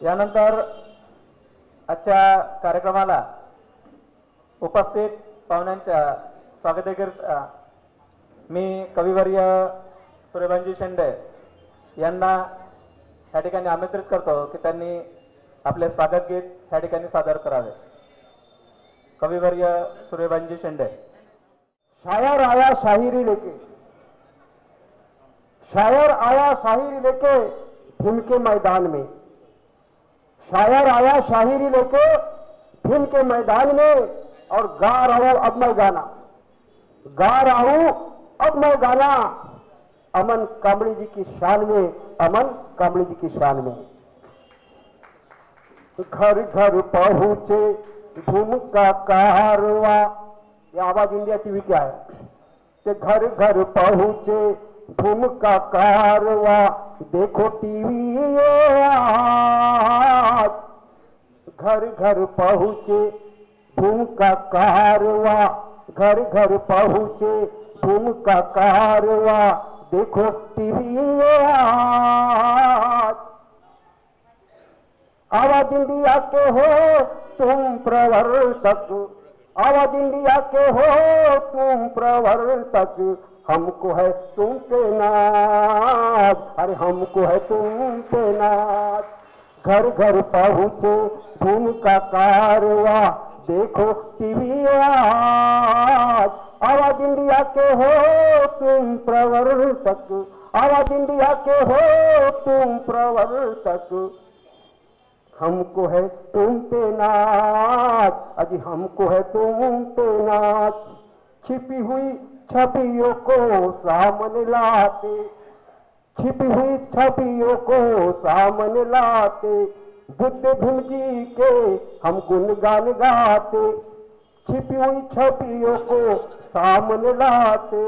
यानंतर आजच्या कार्यक्रमाला उपस्थित पाहुण्यांच्या स्वागताकरिता मी कविवर्य सूर्यभानजी शेंडे यांना या ठिकाणी आमंत्रित करतो की त्यांनी आपले स्वागत गीत या ठिकाणी सादर करावे। कविवर्य सूर्यभानजी शेंडे। शायर आया शायरी लेके, शायर आया शायरी लेके भीम के मैदान में, शायर आया शायरी लेके भीम के मैदान में, और गा रहा हूं अब मैं गाना, गा रहा हूं अब मैं गाना अमन कामड़ी जी की शान में, अमन कामड़ी जी की शान में। घर घर पहुंचे धूम का कारवा, ये आवाज इंडिया टीवी क्या है कि घर घर पहुंचे धूम का कारवा, देखो टीवी आज, घर घर पहुंचे धूम का कारवा, घर घर पहुंचे धूम का कारवा, देखो टीवी आज। आवाज इंडिया के हो तुम प्रवर्तक, आवाज इंडिया के हो तुम प्रवर्तक, हमको है तुम पे नाज, अरे हमको है तुम पे नाज। घर घर पहुंचे धूम का कारवा, देखो टीवी आज। आवाज इंडिया के हो तुम प्रवर्तक, आवाज इंडिया के हो तुम प्रवर्तक, हमको है तुम पे नाज, अजी हमको है तुम पे नाज। छिपी हुई छवियों को सामने लाते, छिपी हुई छवियों को सामने लाते, बुद्ध भीम जी के हम गुणगान गाते, छिपी हुई छवियों को सामने लाते,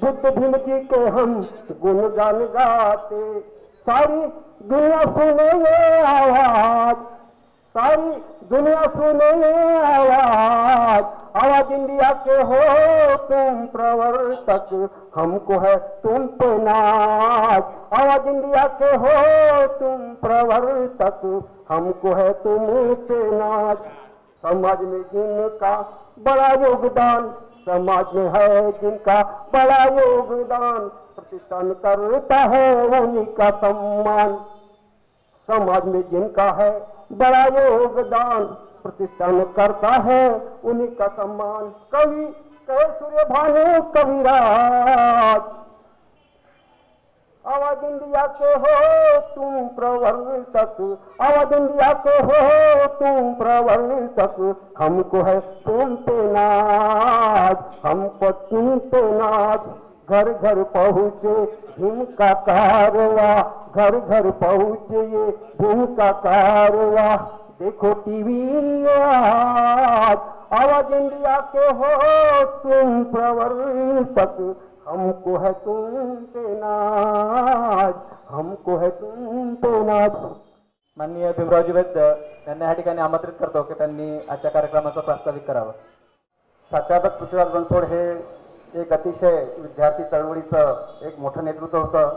बुद्ध भीम जी के हम गुणगान गाते। सारी दुनिया सुने ये आवाज, सारी दुनिया सुने ये आवाज, आवाज इंडिया के हो तुम प्रवर्तक, हमको है तुम पे नाज। आवाज इंडिया के हो तुम प्रवर्तक, हमको है तुम पे नाज। समाज में जिनका बड़ा योगदान, समाज में है जिनका बड़ा योगदान, प्रतिष्ठान करता है उन्हीं का सम्मान। समाज में जिनका है बड़ा योगदान, प्रतिष्ठान करता है उन्हीं का सम्मान। कवि कहे सूर्यभानु कविराज, आवाज इंडिया के हो तुम प्रवर्तक, आवाज इंडिया के हो तुम प्रवर्तक, हमको है तुम पे नाज, हमको तुम पे नाज। घर घर पहुंचे भीम का कारवा, घर घर पहुंचे ये भीम का कारवा, देखो टीवी आज। आवाज इंडिया के हो तुम प्रवर्तक, हमको है तुम पे नाज, हमको है तुम पे नाज। माननीय भीमरावजी वैद्य यांना या ठिकाणी आमंत्रित करतो की त्यांनी आजच्या कार्यक्रमाचं प्रास्ताविक करावं। प्राध्यापक पृथ्वीराज बनसोड हे एक अतिशय विद्यार्थी चळवळीचं एक मोठं नेतृत्व होतं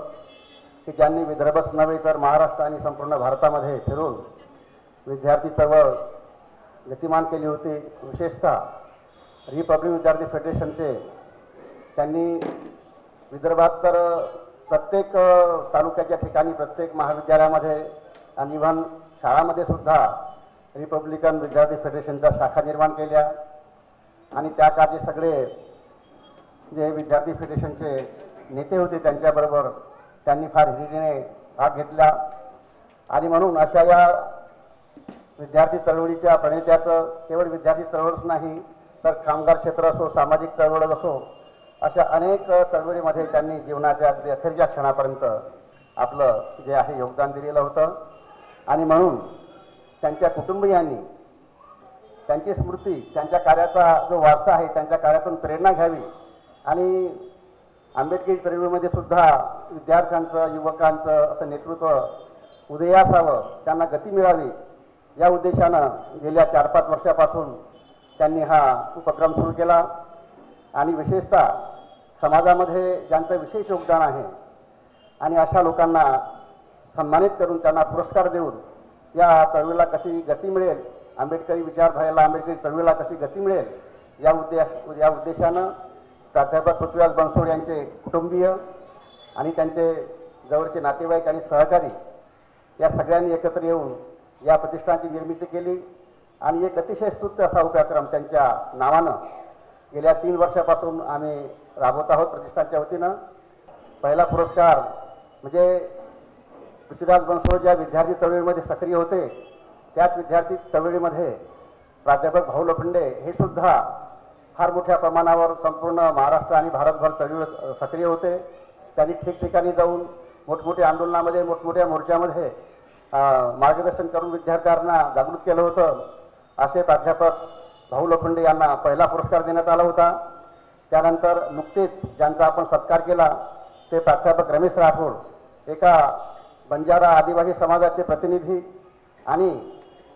की ज्यांनी विदर्भच नव्हे तर महाराष्ट्र आणि संपूर्ण भारतामध्ये फिरून विद्यार्थी चळवळ गतिमान केली होती। विशेषतः रिपब्लिक विद्यार्थी फेडरेशनचे त्यांनी विदर्भात तर प्रत्येक तालुक्याच्या ठिकाणी प्रत्येक महाविद्यालयामध्ये आणि इव्हन शाळांमध्ये सुद्धा रिपब्लिकन विद्यार्थी फेडरेशनच्या शाखा निर्माण केल्या आणि त्या काळचे सगळे जे विद्यार्थी फेडरेशनचे नेते होते त्यांच्याबरोबर त्यांनी फार हिरिरीने भाग घेतला आणि म्हणून अशा या विद्यार्थी चळवळीच्या प्रणेत्याचं केवळ विद्यार्थी चळवळच नाही तर कामगार क्षेत्र असो, सामाजिक चळवळ असो, अशा अनेक चळवळीमध्ये त्यांनी जीवनाच्या अगदी अखेरच्या क्षणापर्यंत आपलं जे आहे योगदान दिलेलं होतं आणि म्हणून त्यांच्या कुटुंबियांनी त्यांची स्मृती, त्यांच्या कार्याचा जो वारसा आहे त्यांच्या कार्यातून प्रेरणा घ्यावी आणि आंबेडकरी चळवळीमध्ये सुद्धा विद्यार्थ्यांचं, युवकांचं असं नेतृत्व उदयास यावं, त्यांना गती मिळावी या उद्देशानं गेल्या 4-5 वर्षापासून त्यांनी हा उपक्रम सुरू केला आणि विशेषतः समाजामध्ये ज्यांचं विशेष योगदान आहे आणि अशा लोकांना सन्मानित करून त्यांना पुरस्कार देऊन या चळवळीला कशी गती मिळेल, आंबेडकरी विचारधारेला, आंबेडकरी चळवळीला कशी गती मिळेल या उद्देशानं प्राध्यापक पृथ्वीराज बनसोड यांचे कुटुंबीय आणि त्यांचे जवळचे नातेवाईक आणि सहकारी या सगळ्यांनी एकत्र येऊन या प्रतिष्ठानची निर्मिती केली आणि एक अतिशय स्तुत्य असा उपक्रम त्यांच्या नावानं गेल्या 3 वर्षापासून आम्ही राबवत आहोत प्रतिष्ठानच्या वतीनं. पहिला पुरस्कार म्हणजे पृथ्वीराज बनसोड ज्या विद्यार्थी चळवळीमध्ये सक्रिय होते त्याच विद्यार्थी चळवळीमध्ये प्राध्यापक भाऊ लोखंडे हे सुद्धा फार मोठ्या प्रमाणावर संपूर्ण महाराष्ट्र आणि भारतभर चळवळीत सक्रिय होते. त्यांनी ठिकठिकाणी जाऊन मोठमोठ्या आंदोलनामध्ये, मोठमोठ्या मोर्चामध्ये मार्गदर्शन करून विद्यार्थ्यांना जागृत केलं होतं. असे प्राध्यापक भाऊ लोखंडे यांना पहिला पुरस्कार देण्यात आला होता. त्यानंतर नुकतेच ज्यांचा आपण सत्कार केला ते प्राध्यापक रमेश राठोड, एका बंजारा आदिवासी समाजाचे प्रतिनिधी, आणि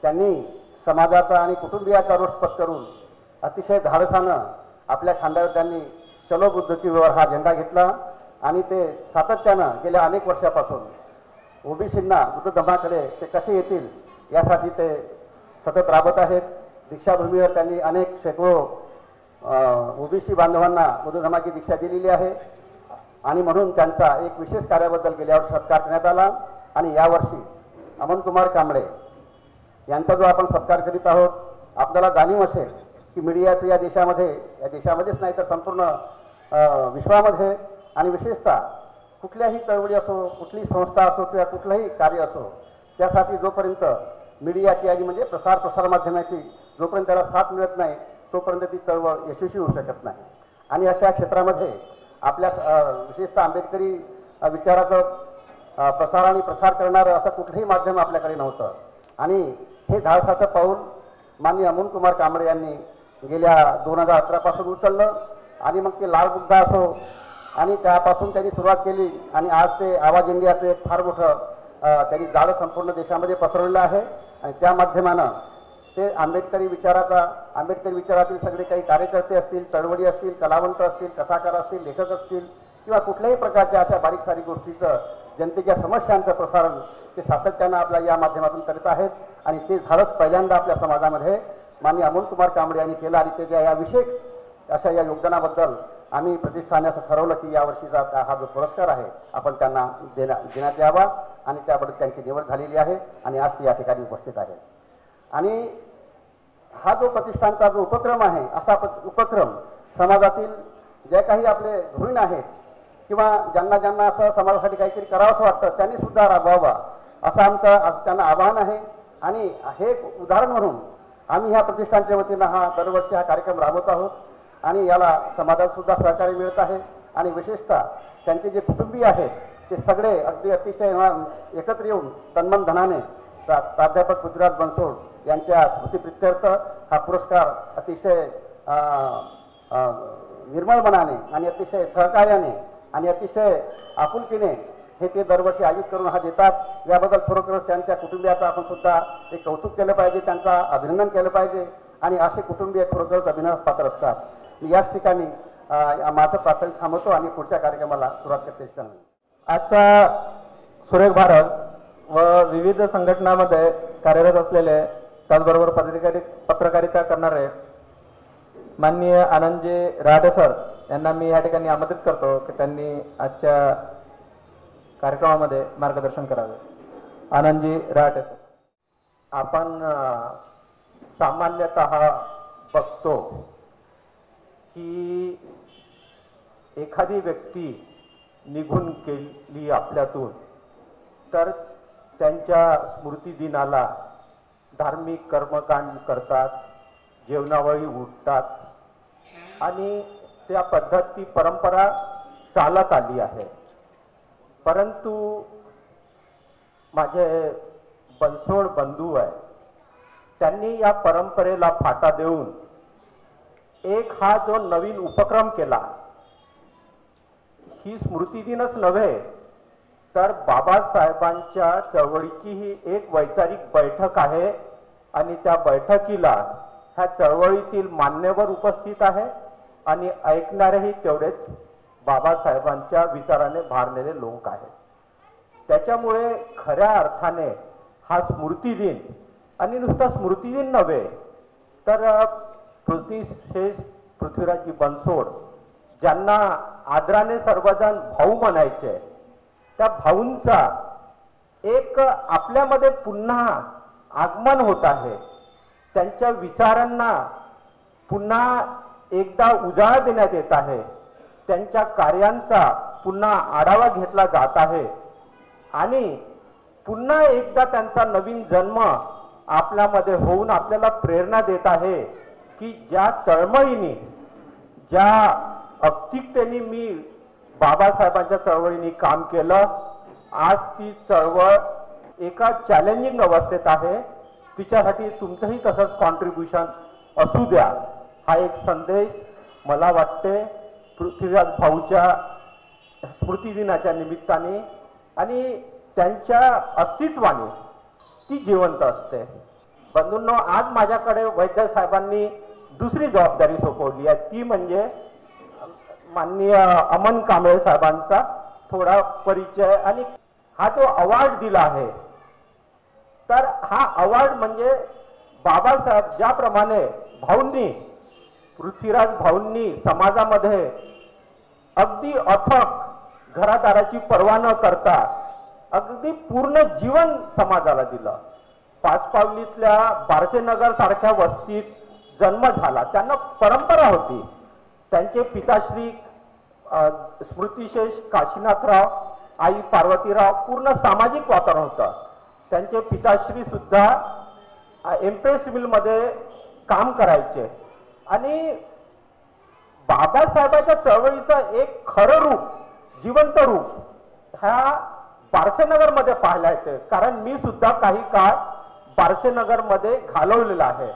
त्यांनी समाजाचा आणि कुटुंबियाचा रोष पत्करून अतिशय धाडसानं आपल्या खांद्यावर त्यांनी चलो बुद्ध की व्यवहार हा झेंडा घेतला आणि ते सातत्यानं गेल्या अनेक वर्षापासून ओबीसींना बुद्ध धर्माकडे ते कसे येतील यासाठी ते सतत राबत आहेत. दीक्षाभूमीवर त्यांनी अनेक शेकडो ओबीसी बांधवांना बुद्ध धर्माची दीक्षा दिलेली आहे आणि म्हणून त्यांचा एक विशेष कार्याबद्दल गेल्या वर्षी सत्कार करण्यात आला. आणि यावर्षी अमनकुमार कांबळे यांचा जो आपण सत्कार करीत आहोत, आपल्याला जाणीव असेल की मीडियाचं या देशामध्येच नाही तर संपूर्ण विश्वामध्ये आणि विशेषतः कुठल्याही चळवळी असो, कुठलीही संस्था असो किंवा कुठलंही कार्य असो, त्यासाठी जोपर्यंत मीडियाची आणि म्हणजे प्रसार माध्यमाची जोपर्यंत त्याला साथ मिळत नाही तोपर्यंत ती चळवळ यशस्वी होऊ शकत नाही. आणि अशा क्षेत्रामध्ये आपल्या विशेषतः आंबेडकरी विचाराचं प्रसार करणारं असं कुठलंही माध्यम आपल्याकडे नव्हतं. आणि हे धाडसाचं पाऊल माननीय अमोलकुमार कांबळे यांनी गेल्या 2011 पासून उचललं आणि मग ते लाल बुद्धा असो आणि त्यापासून त्यांनी सुरुवात केली आणि आज ते आवाज इंडियाचं एक फार मोठं त्यांनी जाळं संपूर्ण देशामध्ये पसरवलं आहे. आणि त्या माध्यमानं ते आंबेडकरी विचारातील सगळे काही कार्यकर्ते असतील, चळवळी असतील, कलावंत असतील, कथाकार असतील, लेखक असतील किंवा कुठल्याही प्रकारच्या अशा बारीक सारीक गोष्टीचं जनतेच्या समस्यांचं प्रसारण ते सातत्यानं आपल्या या माध्यमातून करत आहेत. आणि ते धाडस पहिल्यांदा आपल्या समाजामध्ये माननीय अमोलकुमार कांबळे यांनी केलं आणि त्याच्या या विशेष अशा या योगदानाबद्दल आम्ही प्रतिष्ठाने असं ठरवलं की यावर्षीचा हा जो पुरस्कार आहे आपण त्यांना देण्यात यावा आणि त्याबद्दल त्यांची निवड झालेली आहे आणि आज ती या ठिकाणी उपस्थित आहे. आणि हा जो प्रतिष्ठानचा जो उपक्रम आहे असा उपक्रम समाजातील जे काही आपले धुरीण आहेत किंवा ज्यांना असं समाजासाठी काहीतरी करावंसं वाटतं त्यांनी सुद्धा राबवावा असं आमचं त्यांना आवाहन आहे. आणि हे एक उदाहरण म्हणून आम्ही ह्या प्रतिष्ठानच्या वतीनं दरवर्षी हा कार्यक्रम राबवत आहोत आणि याला समाजात सुद्धा सहकार्य मिळत आहे. आणि विशेषतः त्यांचे जे कुटुंबीय आहेत ते सगळे अगदी अतिशय एकत्र येऊन तन्मन धनाने प्राध्यापक पृथ्वीराज बनसोड यांच्या स्मृतिप्रित्यर्थ हा पुरस्कार अतिशय निर्मळ मनाने आणि अतिशय सहकार्याने आणि अतिशय आपुलकीने हे ते दरवर्षी आयोजित करून हा देतात. याबद्दल खरोखरच त्यांच्या कुटुंबियाचं आपण सुद्धा एक कौतुक केलं पाहिजे, त्यांचा अभिनंदन केलं पाहिजे. आणि असे कुटुंबीय खरोखरच अभिनंदन पात्र असतात. याच ठिकाणी माझं प्राथमिक थांबवतो आणि पुढच्या कार्यक्रमाला सुरुवात करते. आजचा सुरेख भारत व विविध संघटनांमध्ये कार्यरत असलेले त्याचबरोबर पत्रकारिता करणारे माननीय आनंदजी रहाटे सर यांना मी या ठिकाणी आमंत्रित करतो की त्यांनी आजच्या कार्यक्रमामध्ये मार्गदर्शन करावे. आनंदजी रहाटे सर. आपण सामान्यतः बघतो की एखादी व्यक्ती निघून गेली आपल्यातून तर त्यांच्या स्मृतिदिनाला धार्मिक कर्मकांड करतात, जेवणावळी उठतात आणि त्या पद्धती परंपरा चालत आली आहे. परंतु माझे बनसोड बंधू आहे त्यांनी या परंपरेला फाटा देऊन एक हा जो नवीन उपक्रम केला, ही स्मृतिदिनच नव्हे तर बाबासाहेबांच्या चळवळीची ही एक वैचारिक बैठक आहे आणि त्या बैठकीला ह्या चळवळीतील मान्यवर उपस्थित आहे आणि ऐकणारेही तेवढेच बाबासाहेबांच्या विचाराने भारलेले लोक आहेत. त्याच्यामुळे खऱ्या अर्थाने हा स्मृती दिन आणि नुसता स्मृती दिन नव्हे तर पृथ्वीशेष पृथ्वीराजजी बनसोड ज्यांना आदराने सर्वजण भाऊ म्हणायचे, त्या भाऊंचा एक आपल्यामध्ये पुन्हा आगमन होत आहे. त्यांच्या विचारांना पुन्हा एकदा उजाळा देण्यात येत आहे. त्यांच्या कार्यांचा पुन्हा आढावा घेतला जात आहे आणि पुन्हा एकदा त्यांचा नवीन जन्म आपल्यामध्ये होऊन आपल्याला प्रेरणा देत आहे की ज्या तळमळीने, ज्या अगतिकतेने मी बाबासाहेबांच्या चळवळीने काम केलं, आज ती चळवळ एका चॅलेंजिंग अवस्थेत आहे. तिच्यासाठी तुमचंही तसंच कॉन्ट्रीब्युशन असू द्या, हा एक संदेश मला वाटते पृथ्वीराज भाऊच्या स्मृती दिनाच्या निमित्ताने आणि त्यांच्या अस्तित्वाने ती जिवंत असते. बंधूंनो, आज माझ्याकडे वैद्य साहेबांनी दुसरी जबाबदारी सोपवली आहे, ती म्हणजे माननीय अमन कांबळे साहेबांचा थोडा परिचय. आणि हा जो अवॉर्ड दिला आहे, तर हा अवॉर्ड म्हणजे बाबासाहेब ज्याप्रमाणे भाऊंनी, पृथ्वीराज भाऊंनी समाजामध्ये अगदी अथक घरादाराची पर्वा न करता अगदी पूर्ण जीवन समाजाला दिलं. पाचपावलीतल्या बारशेनगर सारख्या वस्तीत जन्म झाला, त्यांना परंपरा होती. त्यांचे पिताश्री स्मृतिशेष काशीनाथराव, आई पार्वतीराव, पूर्ण सामाजिक वातावरण होतं. त्यांचे पिताश्री सुद्धा एम्प्रेस मिलमध्ये काम करायचे आणि बाबासाहेबांच्या चळवळीचं एक खरं रूप, जिवंत रूप ह्या बारशेनगरमध्ये पाहायला येते. कारण मी सुद्धा काही काळ बारशेनगरमध्ये घालवलेला आहे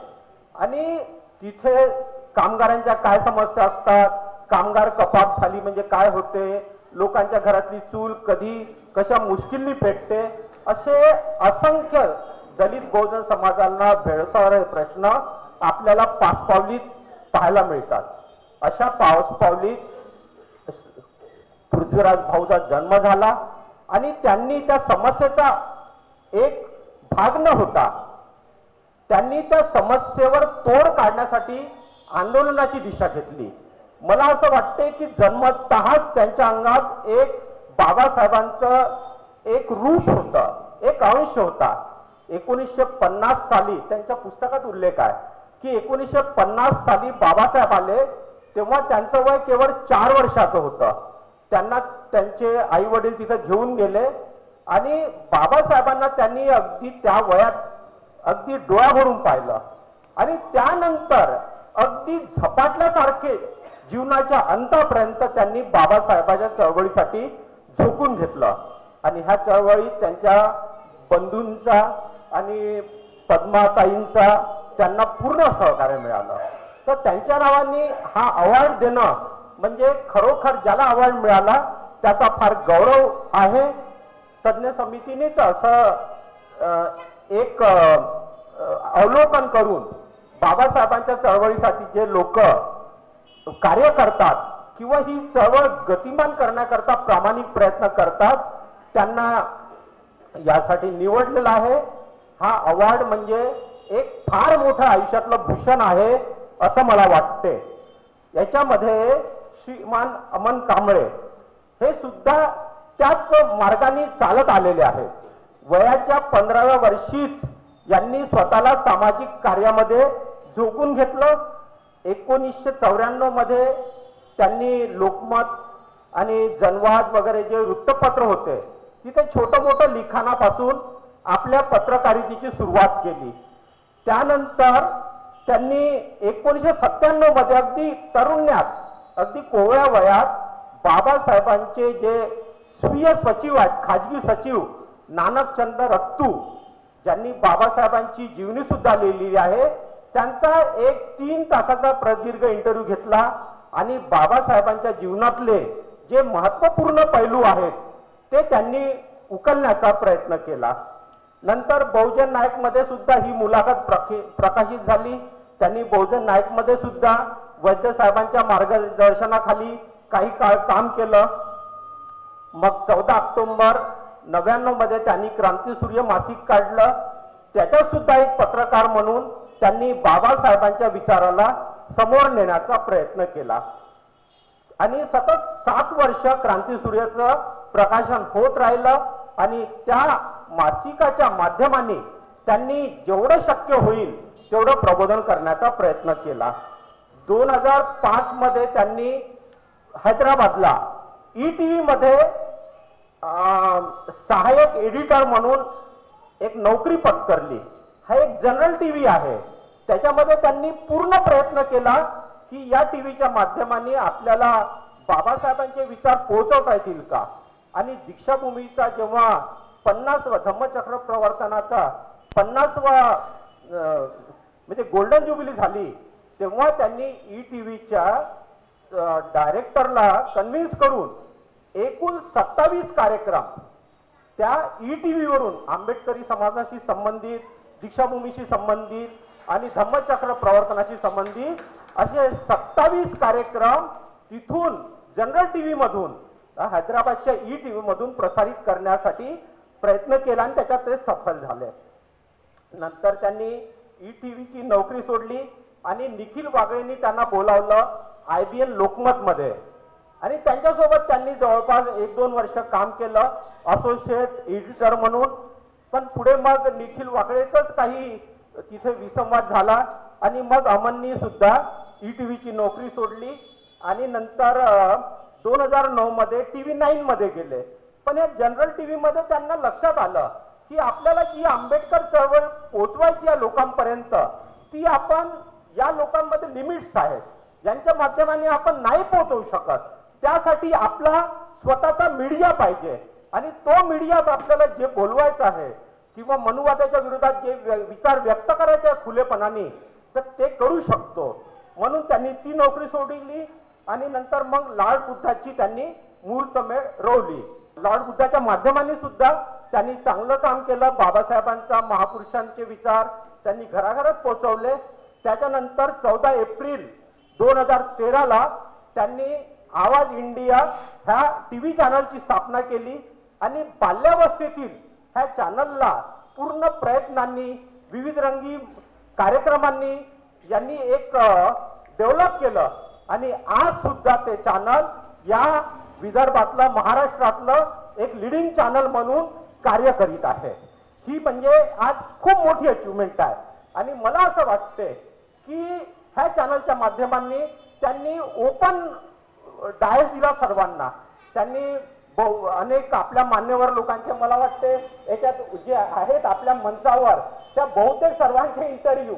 आणि तिथे कामगारांच्या काय समस्या असतात, कामगार कपात झाली म्हणजे काय होते, लोकांच्या घरातली चूल कधी कशा मुश्किलनी पेटते, असे असंख्य दलित बहुजन समाजाला भेडसावणारे प्रश्न आपल्याला पाचपावलीत पाहायला मिळतात. अशा पावसावलीत पृथ्वीराज भाऊचा जन्म झाला आणि त्यांनी त्या समस्येचा एक भाग न होता त्यांनी त्या समस्येवर तोड काढण्यासाठी आंदोलनाची दिशा घेतली. मला असं वाटते की जन्मतःच त्यांच्या अंगात एक बाबासाहेबांचं एक रूप होतं, एक अंश होता. 1950 साली त्यांच्या पुस्तकात उल्लेख आहे की 1950 साली बाबासाहेब आले तेव्हा त्यांचं वय केवळ 4 वर्षाचं होतं. त्यांना त्यांचे आई वडील तिथे घेऊन गेले आणि बाबासाहेबांना त्यांनी अगदी त्या वयात अगदी डोळा भरून पाहिलं आणि त्यानंतर अगदी झपाटल्यासारखे जीवनाच्या अंतापर्यंत त्यांनी बाबासाहेबांच्या चळवळीसाठी झोकून घेतलं. आणि ह्या चळवळीत त्यांच्या बंधूंचा आणि पद्माताईंचा त्यांना पूर्ण सहकार्य मिळालं. तर त्यांच्या नावाने हा अवॉर्ड देणं म्हणजे खरोखर ज्याला अवॉर्ड मिळाला त्याचा फार गौरव आहे. तज्ज्ञ समितीनेच असं एक अवलोकन करून बाबासाहेबांच्या चळवळीसाठी जे लोक कार्य करतात किंवा ही चळवळ गतिमान करण्याकरता प्रामाणिक प्रयत्न करतात त्यांना यासाठी निवडलेला आहे. हा अवॉर्ड म्हणजे एक फार मोठं आयुष्यातलं भूषण आहे असं मला वाटते. याच्यामध्ये श्रीमान अमन कांबळे हे सुद्धा त्याच मार्गाने चालत आलेले आहेत. वयाच्या 15व्या वर्षीच यांनी स्वतःला सामाजिक कार्यामध्ये झोकून घेतलं. 1994 मध्ये त्यांनी लोकमत आणि जनवाद वगैरे जे वृत्तपत्र होते तिथे छोटं मोठं लिखाणापासून आपल्या पत्रकारितेची सुरुवात केली. त्यानंतर त्यांनी 1997 मध्ये अगदी तरुण्यात, अगदी कोवळ्या वयात बाबासाहेबांचे जे स्वीय सचिव आहेत, खाजगी सचिव नानकचंद रत्तू, ज्यांनी बाबासाहेबांची जीवनी सुद्धा लिहिलेली आहे, त्यांचा एक 3 तासाचा प्रदीर्घ इंटरव्ह्यू घेतला आणि बाबासाहेबांच्या जीवनातले जे महत्त्वपूर्ण पैलू आहेत ते त्यांनी उकलण्याचा प्रयत्न केला. नंतर बहुजन नायक मध्ये सुद्धा ही मुलाखत प्रकाशित झाली. त्यांनी बहुजन नायक मध्ये सुद्धा वैद्य साहेबांच्या मार्गदर्शनाखाली काही काळ काम केलं. मग 14 ऑक्टोबर 99 मध्ये त्यांनी क्रांतीसूर्य मासिक काढलं त्याच्यात सुद्धा एक पत्रकार म्हणून त्यांनी बाबासाहेबांच्या विचाराला समोर नेण्याचा प्रयत्न केला आणि सतत 7 वर्ष क्रांतीसूर्याचं प्रकाशन होत राहिलं आणि त्या मासिकाच्या माध्यमांनी त्यांनी जेवढं शक्य होईल तेवढं प्रबोधन करण्याचा प्रयत्न केला. 2005 मध्ये त्यांनी हैदराबादला ETV मध्ये सहाय्यक एडिटर म्हणून एक नोकरी पत्करली. हा एक जनरल टीव्ही आहे. त्याच्यामध्ये त्यांनी पूर्ण प्रयत्न केला की या टीव्हीच्या माध्यमांनी आपल्याला बाबासाहेबांचे विचार पोहोचवता येतील का. आणि दीक्षाभूमीचा जेव्हा 50वा धम्मचक्र प्रवर्तनाचा 50वा म्हणजे गोल्डन जुबिली झाली तेव्हा त्यांनी ETVच्या डायरेक्टरला कन्व्हिन्स करून एकूण 27 कार्यक्रम त्या ETV वरून आंबेडकरी समाजाशी संबंधित, दीक्षाभूमीशी संबंधित आणि धम्मचक्र प्रवर्तनाशी संबंधित असे 27 कार्यक्रम तिथून जनरल टीव्ही मधून हैदराबादच्या ETV मधून प्रसारित करण्यासाठी प्रयत्न केला आणि त्याच्यात ते सफल झाले. नंतर त्यांनी ETVची नोकरी सोडली आणि निखिल वागळेंनी त्यांना बोलावलं IBN लोकमत मध्ये आणि त्यांच्यासोबत त्यांनी जवळपास 1-2 वर्ष काम केलं असोसिएट एडिटर म्हणून. पण पुढे मग निखिल वागळेचाच काही तिथे विसंवाद झाला आणि मग अमननी सुद्धा ETVची नोकरी सोडली आणि नंतर 2009 मध्ये TV9 मध्ये गेले. पण या जनरल टीव्ही मध्ये त्यांना लक्षात आलं की आपल्याला जी आंबेडकर चळवळ पोहोचवायची या लोकांपर्यंत ती आपण या लोकांमध्ये लिमिट्स आहेत ज्यांच्या माध्यमाने आपण नाही पोहोचवू शकत. त्यासाठी आपला स्वतःचा मीडिया पाहिजे आणि तो मीडियात आपल्याला जे बोलवायचं आहे किंवा मनुवादाच्या विरोधात जे विचार व्यक्त करायचे खुलेपणाने तर ते करू शकतो. म्हणून त्यांनी ती नोकरी सोडली आणि नंतर मग लॉर्ड बुद्धाची त्यांनी मुहूर्तमेढ रोवली. लॉर्ड बुद्धाच्या माध्यमाने सुद्धा त्यांनी चांगलं काम केलं. बाबासाहेबांचा महापुरुषांचे विचार त्यांनी घराघरात पोहोचवले. त्याच्यानंतर 14 एप्रिल 2013ला त्यांनी आवाज इंडिया ह्या TV चॅनलची स्थापना केली आणि बाल्यावस्थेतील ह्या चॅनलला पूर्ण प्रयत्नांनी विविध रंगी कार्यक्रमांनी यांनी एक डेव्हलप केलं आणि आज सुद्धा ते चॅनल या विदर्भातलं महाराष्ट्रातलं एक लीडिंग चॅनल म्हणून कार्य करीत आहे. ही म्हणजे आज खूप मोठी अचिव्हमेंट आहे आणि मला असं वाटते की ह्या चॅनलच्या माध्यमांनी त्यांनी ओपन डायस दिला सर्वांना. त्यांनी अनेक आपल्या मान्यवर लोकांचे मला वाटते याच्यात जे आहेत आपल्या मंचावर त्या बहुतेक सर्वांचे इंटरव्ह्यू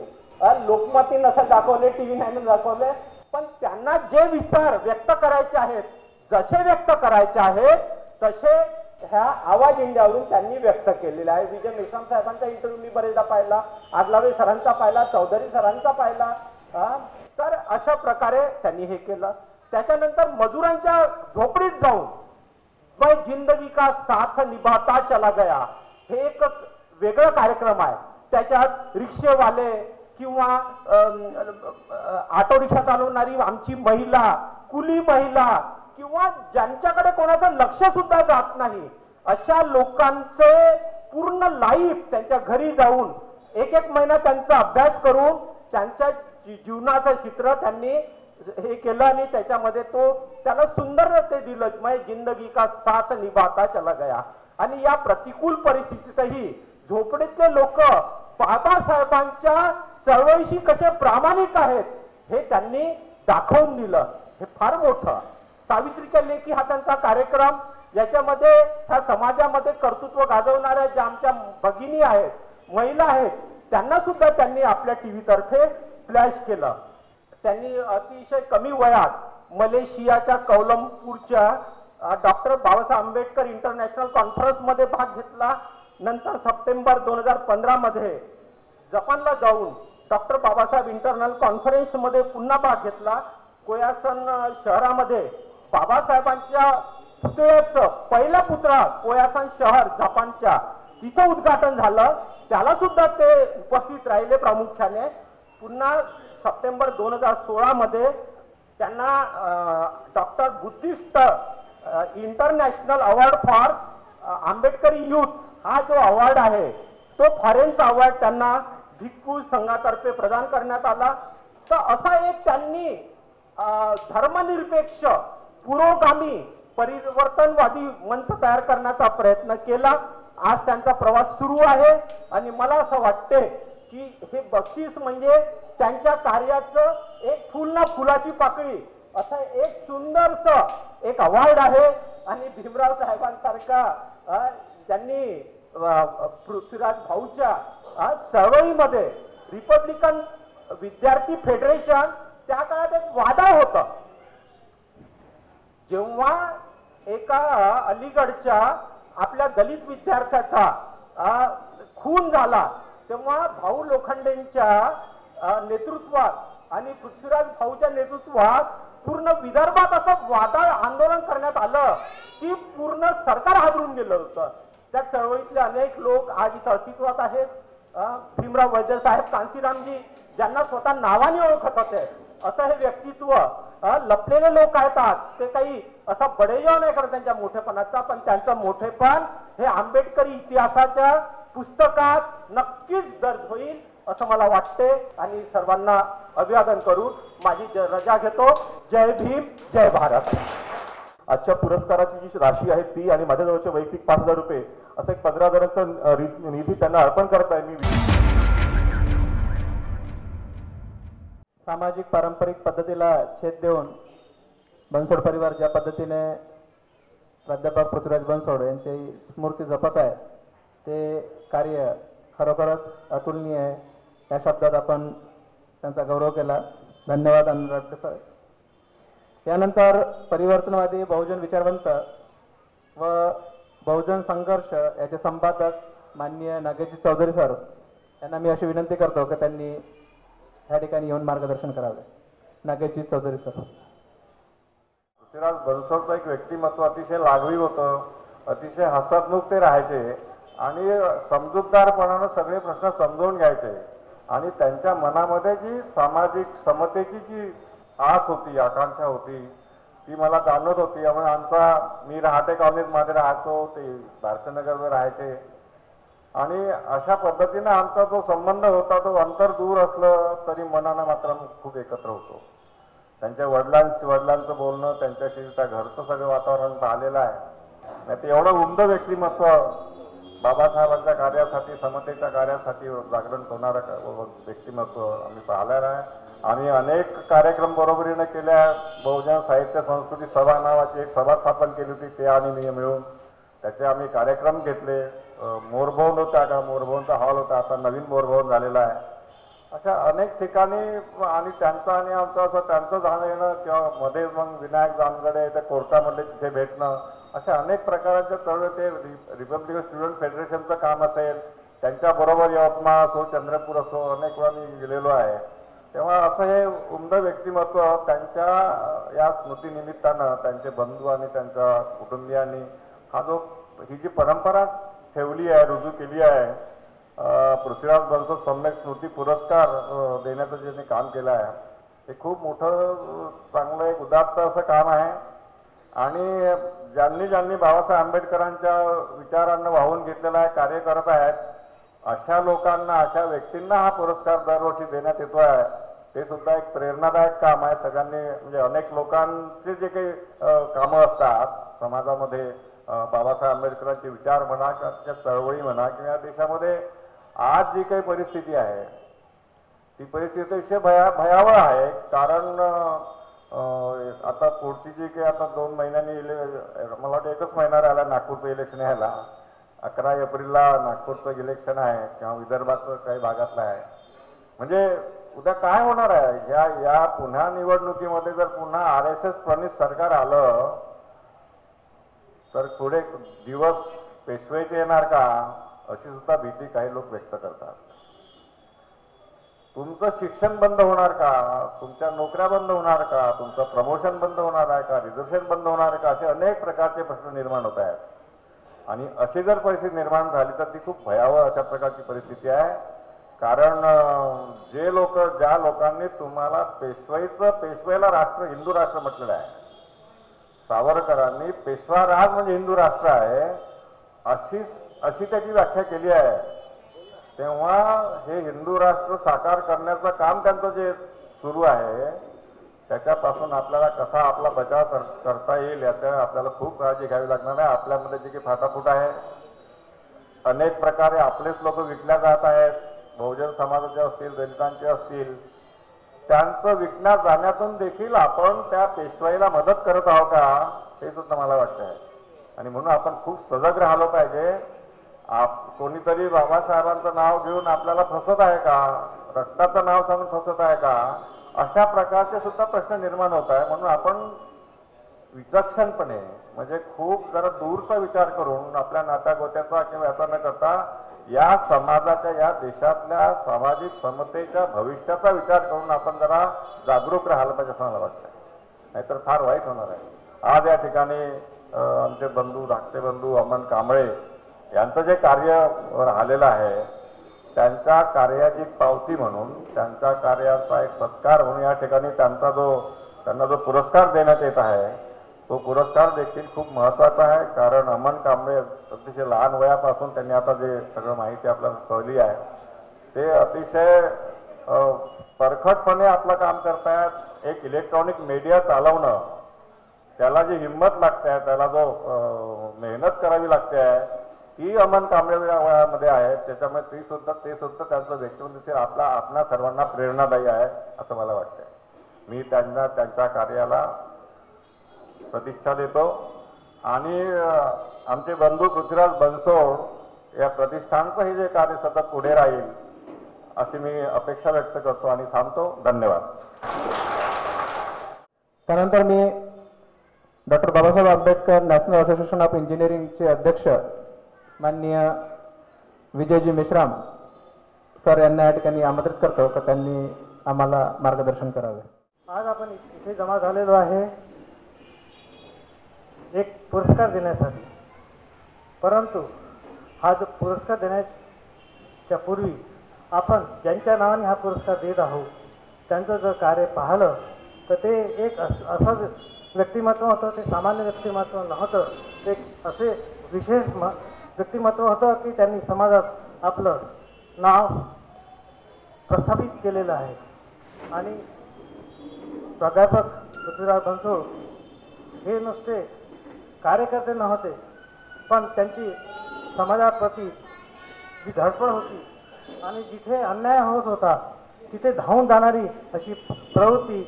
लोकमती नसं दाखवले, TV9 दाखवले. पण त्यांना जे विचार व्यक्त करायचे आहेत, जसे व्यक्त करायचे आहेत तसे ह्या आवाज इंडियावरून त्यांनी व्यक्त केलेला आहे. विजय मेश्राम साहेबांचा इंटरव्ह्यू मी बरेचदा पाहिला, आगलावे सरांचा पाहिला, चौधरी सरांचा पाहिला. तर अशा प्रकारे त्यांनी हे केलं. त्याच्यानंतर मजुरांच्या झोपडीत जाऊन मैं जिंदगी का साथ निभाता चला गया हे एक वेगळा कार्यक्रम आहे. त्याच्यात रिक्षेवाले किंवा ऑटो रिक्षा चालवणारी आमची महिला, कुली महिला किंवा ज्यांच्याकडे कोणाचं लक्ष सुद्धा जात नाही अशा लोकांचे पूर्ण लाईफ त्यांच्या घरी जाऊन एक महिना त्यांचा अभ्यास करून त्यांच्या जीवनाचं चित्र त्यांनी हे केलं आणि त्याच्यामध्ये त्याला सुंदर ते दिलं. मैं जिंदगी का साथ निभाता चला गया. आणि या प्रतिकूल परिस्थितीतही झोपडीतले लोक बाबासाहेबांच्या चळवळीशी कसे प्रामाणिक आहेत हे त्यांनी दाखवून दिलं. हे फार मोठं. सावित्रीच्या लेखी हा त्यांचा कार्यक्रम याच्यामध्ये ह्या समाजामध्ये कर्तृत्व गाजवणाऱ्या ज्या आमच्या भगिनी आहेत, महिला आहेत त्यांना सुद्धा त्यांनी आपल्या TV तर्फे फ्लॅश केलं. त्यांनी अतिशय कमी वयात मलेशियाच्या कौलंपूरच्या डॉक्टर बाबासाहेब आंबेडकर इंटरनॅशनल कॉन्फरन्समध्ये भाग घेतला. नंतर सप्टेंबर 2015 मध्ये जपानला जाऊन डॉक्टर बाबासाहेब इंटरनॅशनल कॉन्फरन्समध्ये पुन्हा भाग घेतला. कोयासन शहरामध्ये बाबासाहेबांच्या पुतळ्याचं पहिला पुतळा कोयासन शहर जपानच्या तिथं उद्घाटन झालं. त्याला सुद्धा ते उपस्थित राहिले प्रामुख्याने. पुन्हा सप्टेंबर 2016 मध्ये त्यांना doctor Buddhist international award for आंबेडकरी यूथ हा जो अवॉर्ड आहे तो फॉरेनचा अवॉर्ड त्यांना भिक्खू संघातर्फे प्रदान करण्यात आला. तर असा एक त्यांनी धर्मनिरपेक्ष पुरोगामी परिवर्तनवादी मंच तयार करण्याचा प्रयत्न केला. आज त्यांचा प्रवास सुरू आहे आणि मला असं वाटते की हे बक्षीस म्हणजे त्यांच्या कार्याचं एक फुल ना फुलाची पाकळी असं एक सुंदरस एक अवॉर्ड आहे. आणि भीमराव साहेबांसारखा त्यांनी पृथ्वीराज भाऊच्या चळवळीमध्ये रिपब्लिकन विद्यार्थी फेडरेशन त्या काळात एक वादळ होतं. जेव्हा एका अलीगडच्या आपल्या दलित विद्यार्थ्याचा खून झाला तेव्हा भाऊ लोखंडेंच्या नेतृत्वात आणि पृथ्वीराज भाऊच्या नेतृत्वात पूर्ण विदर्भात असं वादळ आंदोलन करण्यात आलं की पूर्ण सरकार हादरून गेलं होतं. त्या चळवळीतले अनेक लोक आज इथं अस्तित्वात आहेत. भीमराव वैद्य साहेब कांशीरामजी ज्यांना स्वतः नावाने ओळखत होते असं हे व्यक्तित्व लपलेले लोक आहेत. आज ते काही असा बडेजाव नाही करत त्यांच्या मोठेपणाचा, पण त्यांचं मोठेपण हे आंबेडकरी इतिहासाच्या पुस्तकात नक्कीच दर्ज होईल असं मला वाटते. आणि सर्वांना अभिवादन करून माझी रजा घेतो. जय भीम, जय भारत. आजच्या पुरस्काराची जी राशी आहे ती आणि माझ्याजवळचे वैयक्तिक 5,000 रुपये असं एक 15,000चा निधी त्यांना अर्पण करत आहे मी. सामाजिक पारंपरिक पद्धतीला छेद देऊन बनसोड परिवार ज्या पद्धतीने प्राध्यापक पृथ्वीराज बनसोड यांची स्मृती जपत आहे ते कार्य खरोखरच अतुलनीय आहे. या शब्दात आपण त्यांचा गौरव केला. धन्यवाद अनुराग सर. यानंतर परिवर्तनवादी बहुजन विचारवंत व बहुजन संघर्ष याचे संपादक माननीय नागेशजी चौधरी सर यांना मी अशी विनंती करतो की त्यांनी या ठिकाणी येऊन मार्गदर्शन करावे. नागेशजी चौधरी सर. पृथ्वीराज बनसोडचं एक व्यक्तिमत्व अतिशय लागवी होतं. अतिशय हसतमुख ते राहायचे आणि समजूतदारपणानं सगळे प्रश्न समजून घ्यायचे. आणि त्यांच्या मनामध्ये जी सामाजिक समतेची जी आस होती, आकांक्षा होती ती मला जाणवत होती. त्यामुळे मी रहाटे कॉलनीत मध्ये राहायचो, ते बारसनगरवर राहायचे आणि अशा पद्धतीने आमचा जो संबंध होता तो अंतर दूर असलं तरी मनानं मात्र खूप एकत्र होतो. त्यांच्या वडिलांचं बोलणं, त्यांच्याशी त्या घरचं सगळं वातावरण पाहिलेलं आहे. ते एवढं उमदं व्यक्तिमत्व बाबासाहेबांच्या कार्यासाठी, समतेच्या कार्यासाठी जागरण होणारं व्यक्तिमत्व आम्ही पाहिलेलं आहे. आणि अनेक कार्यक्रम बरोबरीने केल्या. बहुजन साहित्य संस्कृती सभा नावाची एक सभा स्थापन केली होती ते आणि मी मिळून त्याचे आम्ही कार्यक्रम घेतले. मोरभवन होता का, मोरभवनचा हॉल होता, आता नवीन मोरभवन झालेला आहे. अशा अनेक ठिकाणी आणि त्यांचं आणि आमचं असं त्यांचं जाणं येणं किंवा मध्ये मग विनायक जानगडे त्या कोर्टामध्ये तिथे भेटणं अशा अनेक प्रकारच्या चळवळी. ते रिपब्लिकन स्टुडंट फेडरेशनचं काम असेल, त्यांच्याबरोबर यवतमाळ असो, चंद्रपूर असो, अनेक वेळा मी गेलेलो आहे. तेव्हा असं हे उमदं व्यक्तिमत्व त्यांच्या या स्मृतीनिमित्तानं त्यांचे बंधू आणि त्यांच्या कुटुंबियांनी ही जी परंपरा ठेवली आहे, रुजू केली आहे. पृथ्वीराज बनसोड सम्यक स्मृती पुरस्कार देण्याचं ज्यांनी काम केलं आहे ते खूप मोठं चांगलं एक उदात्त असं काम आहे. आणि ज्यांनी बाबासाहेब आंबेडकरांच्या विचारांना वाहून घेतलेला आहे, कार्य करत आहेत, अशा लोकांना, अशा व्यक्तींना हा पुरस्कार दरवर्षी देण्यात येतो आहे. ते सुद्धा एक प्रेरणादायक काम आहे. सगळ्यांनी म्हणजे अनेक लोकांचे जे काही कामं असतात समाजामध्ये, बाबासाहेब आंबेडकरांचे विचार म्हणा किंवा त्या चळवळी म्हणा किंवा देशामध्ये आज जी काही परिस्थिती आहे ती परिस्थिती अतिशय भयावह आहे. कारण आता पुढची जी काही आता 2 महिन्यांनी मला वाटतं 1च महिना राहिला नागपूरचं इलेक्शन यायला. 11 एप्रिलला नागपूरचं इलेक्शन आहे किंवा विदर्भाचं काही भागातलं आहे. म्हणजे उद्या काय होणार आहे या पुन्हा निवडणुकीमध्ये जर पुन्हा RSS प्रणित सरकार आलं तर पुढे दिवस पेशवेचे येणार का अशी सुद्धा भीती काही लोक व्यक्त करतात. तुमचं शिक्षण बंद होणार का, तुमच्या नोकऱ्या बंद होणार का, तुमचं प्रमोशन बंद होणार आहे का, रिझर्वेशन बंद होणार आहे का, असे अनेक प्रकारचे प्रश्न निर्माण होत आहेत. आणि अशी जर परिस्थिती निर्माण झाली तर ती खूप भयावह अशा प्रकारची परिस्थिती आहे. कारण ज्या लोकांनी तुम्हाला पेशवेला हिंदू राष्ट्र म्हटलेलं आहे, सावरकरांनी पेशवा राज म्हणजे हिंदू राष्ट्र आहे अशी त्याची व्याख्या केली आहे. तेव्हा हे हिंदू राष्ट्र साकार करण्याचं काम त्यांचं जे सुरू आहे त्याच्यापासून आपल्याला कसा आपला बचाव करता येईल याच्या आपल्याला खूप काळजी घ्यावी लागणार आहे. आपल्यामध्ये जे काही फाटाफूट आहे, अनेक प्रकारे आपलेच लोक विकल्या जात आहेत, बहुजन समाजाचे असतील, दलितांचे असतील, त्यांचं विकण्यात जाण्यातून देखील आपण त्या पेशवाईला मदत करत आहोत का हे सुद्धा मला वाटतं आहे. आणि म्हणून आपण खूप सजग राहिलो पाहिजे. कोणीतरी बाबासाहेबांचं नाव घेऊन आपल्याला फसवत आहे का, रक्ताचं नाव सांगून फसवत आहे का, अशा प्रकारचे सुद्धा प्रश्न निर्माण होत आहे. म्हणून आपण विचक्षणपणे म्हणजे खूप जरा दूरचा विचार करून आपल्या नात्यागोत्याचा किंवा याचा न करता या समाजाच्या, या देशातल्या सामाजिक समतेच्या भविष्याचा विचार करून आपण जरा जागरूक राहायला पाहिजे असं मला वाटतं. नाहीतर फार वाईट होणार आहे. आज या ठिकाणी आमचे बंधू, धाकटे बंधू अमन कांबळे यांचं जे कार्य राहिलेलं आहे त्यांच्या कार्याची पावती म्हणून, त्यांच्या कार्याचा एक सत्कार म्हणून या ठिकाणी त्यांना जो पुरस्कार देण्यात येत आहे तो पुरस्कार देखील खूप महत्त्वाचा आहे. कारण अमन कांबळे अतिशय लहान वयापासून त्यांनी आता जे सगळं माहिती आपल्याला कळली आहे ते अतिशय परखडपणे आपलं काम करतायत. एक इलेक्ट्रॉनिक मीडिया चालवणं त्याला जी हिंमत लागते, त्याला जो मेहनत करावी लागते ती अमन कांबळे वयामध्ये आहे. त्याच्यामुळे ते सुद्धा त्यांचं व्यक्तिमत्व आपल्या सर्वांना प्रेरणादायी आहे असं मला वाटतं. मी त्यांच्या कार्याला प्रतिष्ठा देतो आणि आमचे बंधू पृथ्वीराज बनसोड या प्रतिष्ठानचं हे जे कार्य सतत पुढे राहील अशी मी अपेक्षा व्यक्त करतो आणि थांबतो. धन्यवाद. त्यानंतर मी doctor Babasaheb Ambedkar national association of इंजिनिअरिंगचे अध्यक्ष माननीय विजयजी मेश्राम सर यांना या ठिकाणी आमंत्रित करतो की त्यांनी आम्हाला मार्गदर्शन करावे. आज आपण इथे जमा झालेलो आहे एक पुरस्कार देण्यासाठी. परंतु हा जो पुरस्कार देण्याच्या पूर्वी आपण ज्यांच्या नावाने हा पुरस्कार देत आहोत त्यांचं जर कार्य पाहिलं तर ते एक असं व्यक्तिमत्व होतं. ते सामान्य व्यक्तिमत्व नव्हतं. ते असे विशेष व्यक्तिमत्व होतं की त्यांनी समाजात आपलं नाव प्रस्थापित केलेलं आहे. आणि प्राध्यापक पृथ्वीराज बनसोड हे नुसते कार्यकर्ते नव्हते, पण त्यांची समाजाप्रती जी धडपड होती आणि जिथे अन्याय होत होता तिथे धावून जाणारी अशी प्रवृत्ती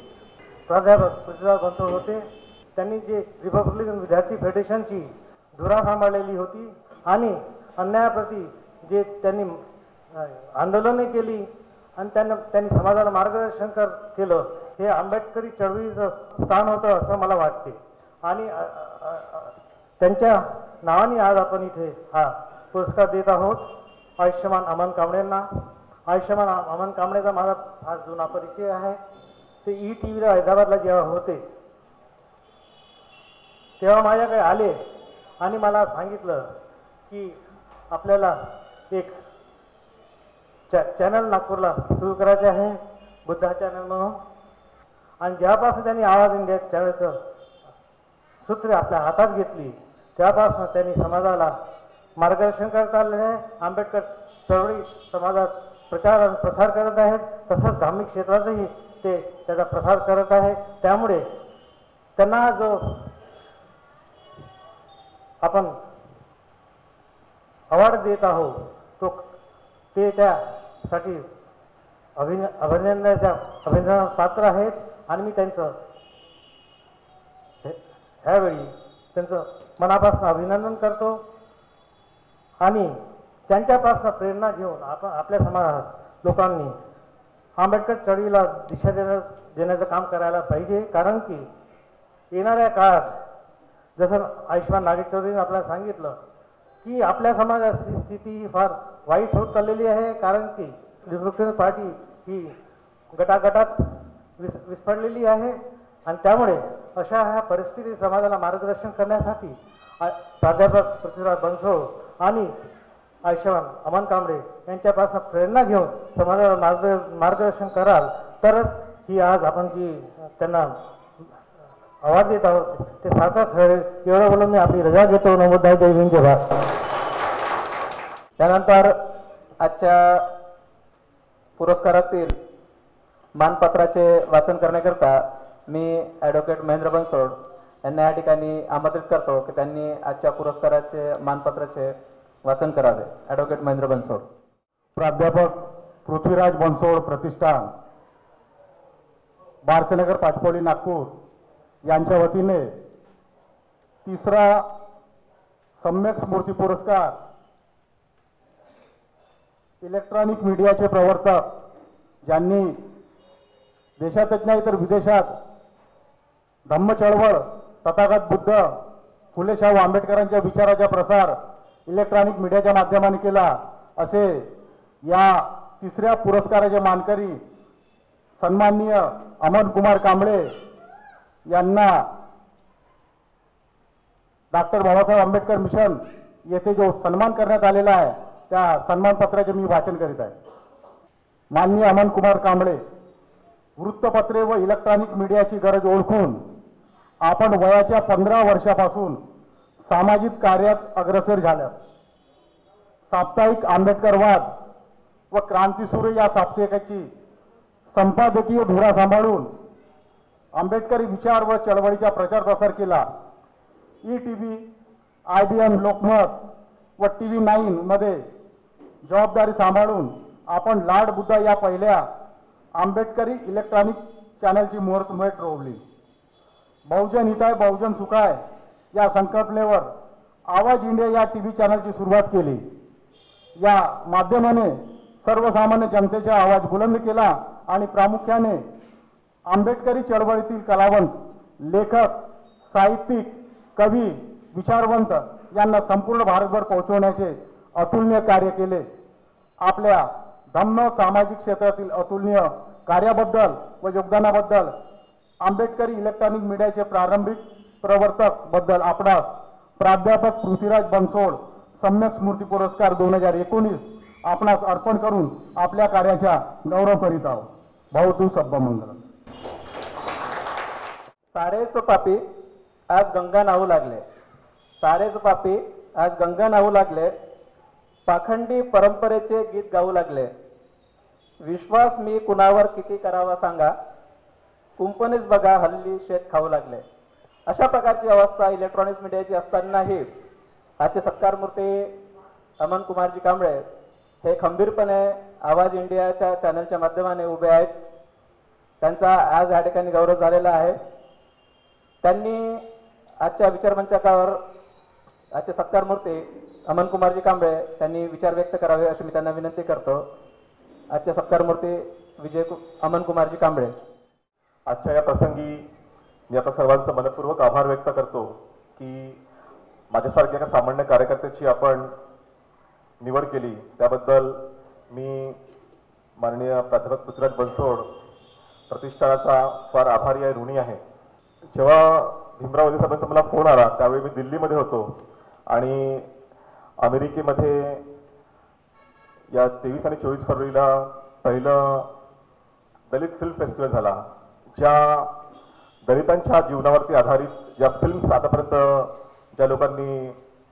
प्राध्यापक पृथ्वीराज बनसोड होते. त्यांनी जे रिपब्लिकन विद्यार्थी फेडरेशनची धुरा सांभाळलेली होती आणि अन्यायाप्रती जे त्यांनी आंदोलने केली आणि त्यांनी समाजाला मार्गदर्शन केलं हे आंबेडकरी चळवळीचं स्थान होतं असं मला वाटते. आणि त्यांच्या नावाने आज आपण इथे हा पुरस्कार देत आहोत आयुष्यमान अमन कांबळेंना. आयुष्यमान अमन कांबळेचा माझा फार जुना परिचय आहे. ते ETVला हैदराबादला जेव्हा होते तेव्हा माझ्याकडे आले आणि मला सांगितलं की आपल्याला एक चॅनल नागपूरला सुरू करायचे आहे, बुद्धा चॅनल म्हणून. आणि जेव्हापासून त्यांनी आवाज इंडिया चॅनलचं सूत्रे आपल्या हातात घेतली तेव्हापासून त्यांनी समाजाला मार्गदर्शन करत आलेले आहे. आंबेडकर चळवळी समाजात प्रचार आणि प्रसार करत आहेत. तसंच धार्मिक क्षेत्रातही ते त्याचा प्रसार करत आहे. त्यामुळे त्यांना जो आपण अवॉर्ड देत आहोत ते त्यासाठी अभिनंदनास पात्र आहेत. आणि मी त्यांचं ह्यावेळी त्यांचं मनापासून अभिनंदन करतो. आणि त्यांच्यापासून प्रेरणा घेऊन आपण आपल्या समाजात लोकांनी आंबेडकर चळवळीला दिशा देण्याचं काम करायला पाहिजे. कारण की येणाऱ्या काळात जसं आयुष्मान नागेश चौधरीने आपल्याला सांगितलं की आपल्या समाजाची स्थिती फार वाईट होत चाललेली आहे. कारण की रिपब्लिकन पार्टी ही गटागटात विस्फडलेली आहे. आणि त्यामुळे अशा ह्या परिस्थितीत समाजाला मार्गदर्शन करण्यासाठी प्राध्यापक पृथ्वीराज बनसोड आणि आयुष्यमान अमन कांबळे यांच्यापासून प्रेरणा घेऊन समाजाला मार्गदर्शन कराल तरच ही आज आपण जी त्यांना आवाज देत आहोत ते सार्थक ठरेल. एवढं बोलून मी आपली रजा घेतो. नमोदाय जय भीम जय भारत. त्यानंतर आजच्या पुरस्कारातील मानपत्राचे वाचन करण्याकरता मी ॲडव्होकेट महेंद्र बनसोड यांना या ठिकाणी आमंत्रित करतो की त्यांनी आजच्या पुरस्काराचे मानपत्राचे वाचन करावे. ॲडव्होकेट महेंद्र बनसोड. प्राध्यापक पृथ्वीराज बनसोड प्रतिष्ठान, बारसेनगर पाचपोली नागपूर यांच्या वतीने तिसरा सम्यक स्मृती पुरस्कार इलेक्ट्रॉनिक मीडियाचे प्रवर्तक ज्यांनी देशातच नाही तर विदेशात धम्म चळवळ, तथागत बुद्ध, फुले शाहू आंबेडकरांच्या विचाराचा प्रसार इलेक्ट्रॉनिक मीडियाच्या माध्यमाने केला, असे या तिसऱ्या पुरस्काराचे मानकरी सन्माननीय अमन कुमार कांबळे यांना डॉक्टर बाबासाहेब आंबेडकर मिशन येथे जो सन्मान करण्यात आलेला आहे त्या सन्मानपत्राचे मी वाचन करीत आहे. माननीय अमन कुमार कांबळे, वृत्तपत्रे व इलेक्ट्रॉनिक मीडियाची गरज ओळखून आपण वयाच्या 15 वर्षापासून सामाजिक कार्यात अग्रसर झाल्यात. साप्ताहिक आंबेडकरवाद व क्रांतीसूर्य या साप्ताहिकाची संपादकीय धुरा सांभाळून आंबेडकरी विचार व चळवळीचा प्रचार प्रसार केला. ETV, IBM, लोकमत व TV 9 मध्ये जबाबदारी सांभाळून आपण लाड बुद्धा या पहिल्या आंबेडकरी इलेक्ट्रॉनिक चॅनलची मुहूर्तमेढ रोवली. बहुजन हिताय बहुजन सुखाय या संकल्पनेवर आवाज इंडिया या TV चॅनलची सुरुवात केली. या माध्यमाने सर्वसामान्य जनतेचा आवाज बुलंद केला आणि प्रामुख्याने आंबेडकरी चळवळीतील कलावंत, लेखक, साहित्यिक, कवी, विचारवंत यांना संपूर्ण भारतभर पोहोचवण्याचे अतुलनीय कार्य केले. आपल्या धम्म सामाजिक क्षेत्रातील अतुलनीय कार्याबद्दल व योगदानाबद्दल आंबेडकरी इलेक्ट्रॉनिक मीडियाचे प्रारंभिक प्रवर्तक बद्दल आपणास प्राध्यापक पृथ्वीराज बनसोड सम्यक स्मृती पुरस्कार 2019 आपणास अर्पण करून आपल्या कार्याचा गौरव करीत आहोत. भवतु सब्बमंगलम. सारेच पापी आज गंगा नाहू लागले, सारेच पापी आज गंगा नाहू लागले, पाखंडी परंपरेचे गीत गाऊ लागले, विश्वास मी कुणावर किती करावा सांगा, कुंपणीच बघा हल्ली शेत खाऊ लागले. अशा प्रकारची अवस्था इलेक्ट्रॉनिक्स मीडियाची असतानाही आजचे सत्कारमूर्ती अमन कुमारजी कांबळे हे खंबीरपणे आवाज इंडियाच्या चॅनलच्या माध्यमाने उभे आहेत. त्यांचा आज या ठिकाणी गौरव झालेला आहे. त्यांनी आजच्या विचारमंचावर आजचे सत्कारमूर्ती अमन कुमारजी कांबळे त्यांनी विचार व्यक्त करावे अशी मी त्यांना विनंती करतो. आजचे सत्कारमूर्ती अमन कुमारजी कांबळे. आजच्या या प्रसंगी मी आता सर्वांचा मनपूर्वक आभार व्यक्त करतो की माझ्यासारख्या एका सामान्य कार्यकर्त्याची आपण निवड केली. त्याबद्दल मी माननीय प्राध्यापक पृथ्वीराज बनसोड प्रतिष्ठानाचा फार आभारी आहे, ऋणी आहे. जेव्हा भीमराव वल्ली साहेबांचा मला फोन आला त्यावेळी मी दिल्लीमध्ये होतो आणि अमेरिकेमध्ये या 23 आणि 24 फरवरीला पहिलं दलित फिल्म फेस्टिवल झाला. ज्या दलितांच्या जीवनावरती आधारित ज्या फिल्म्स आतापर्यंत ज्या लोकांनी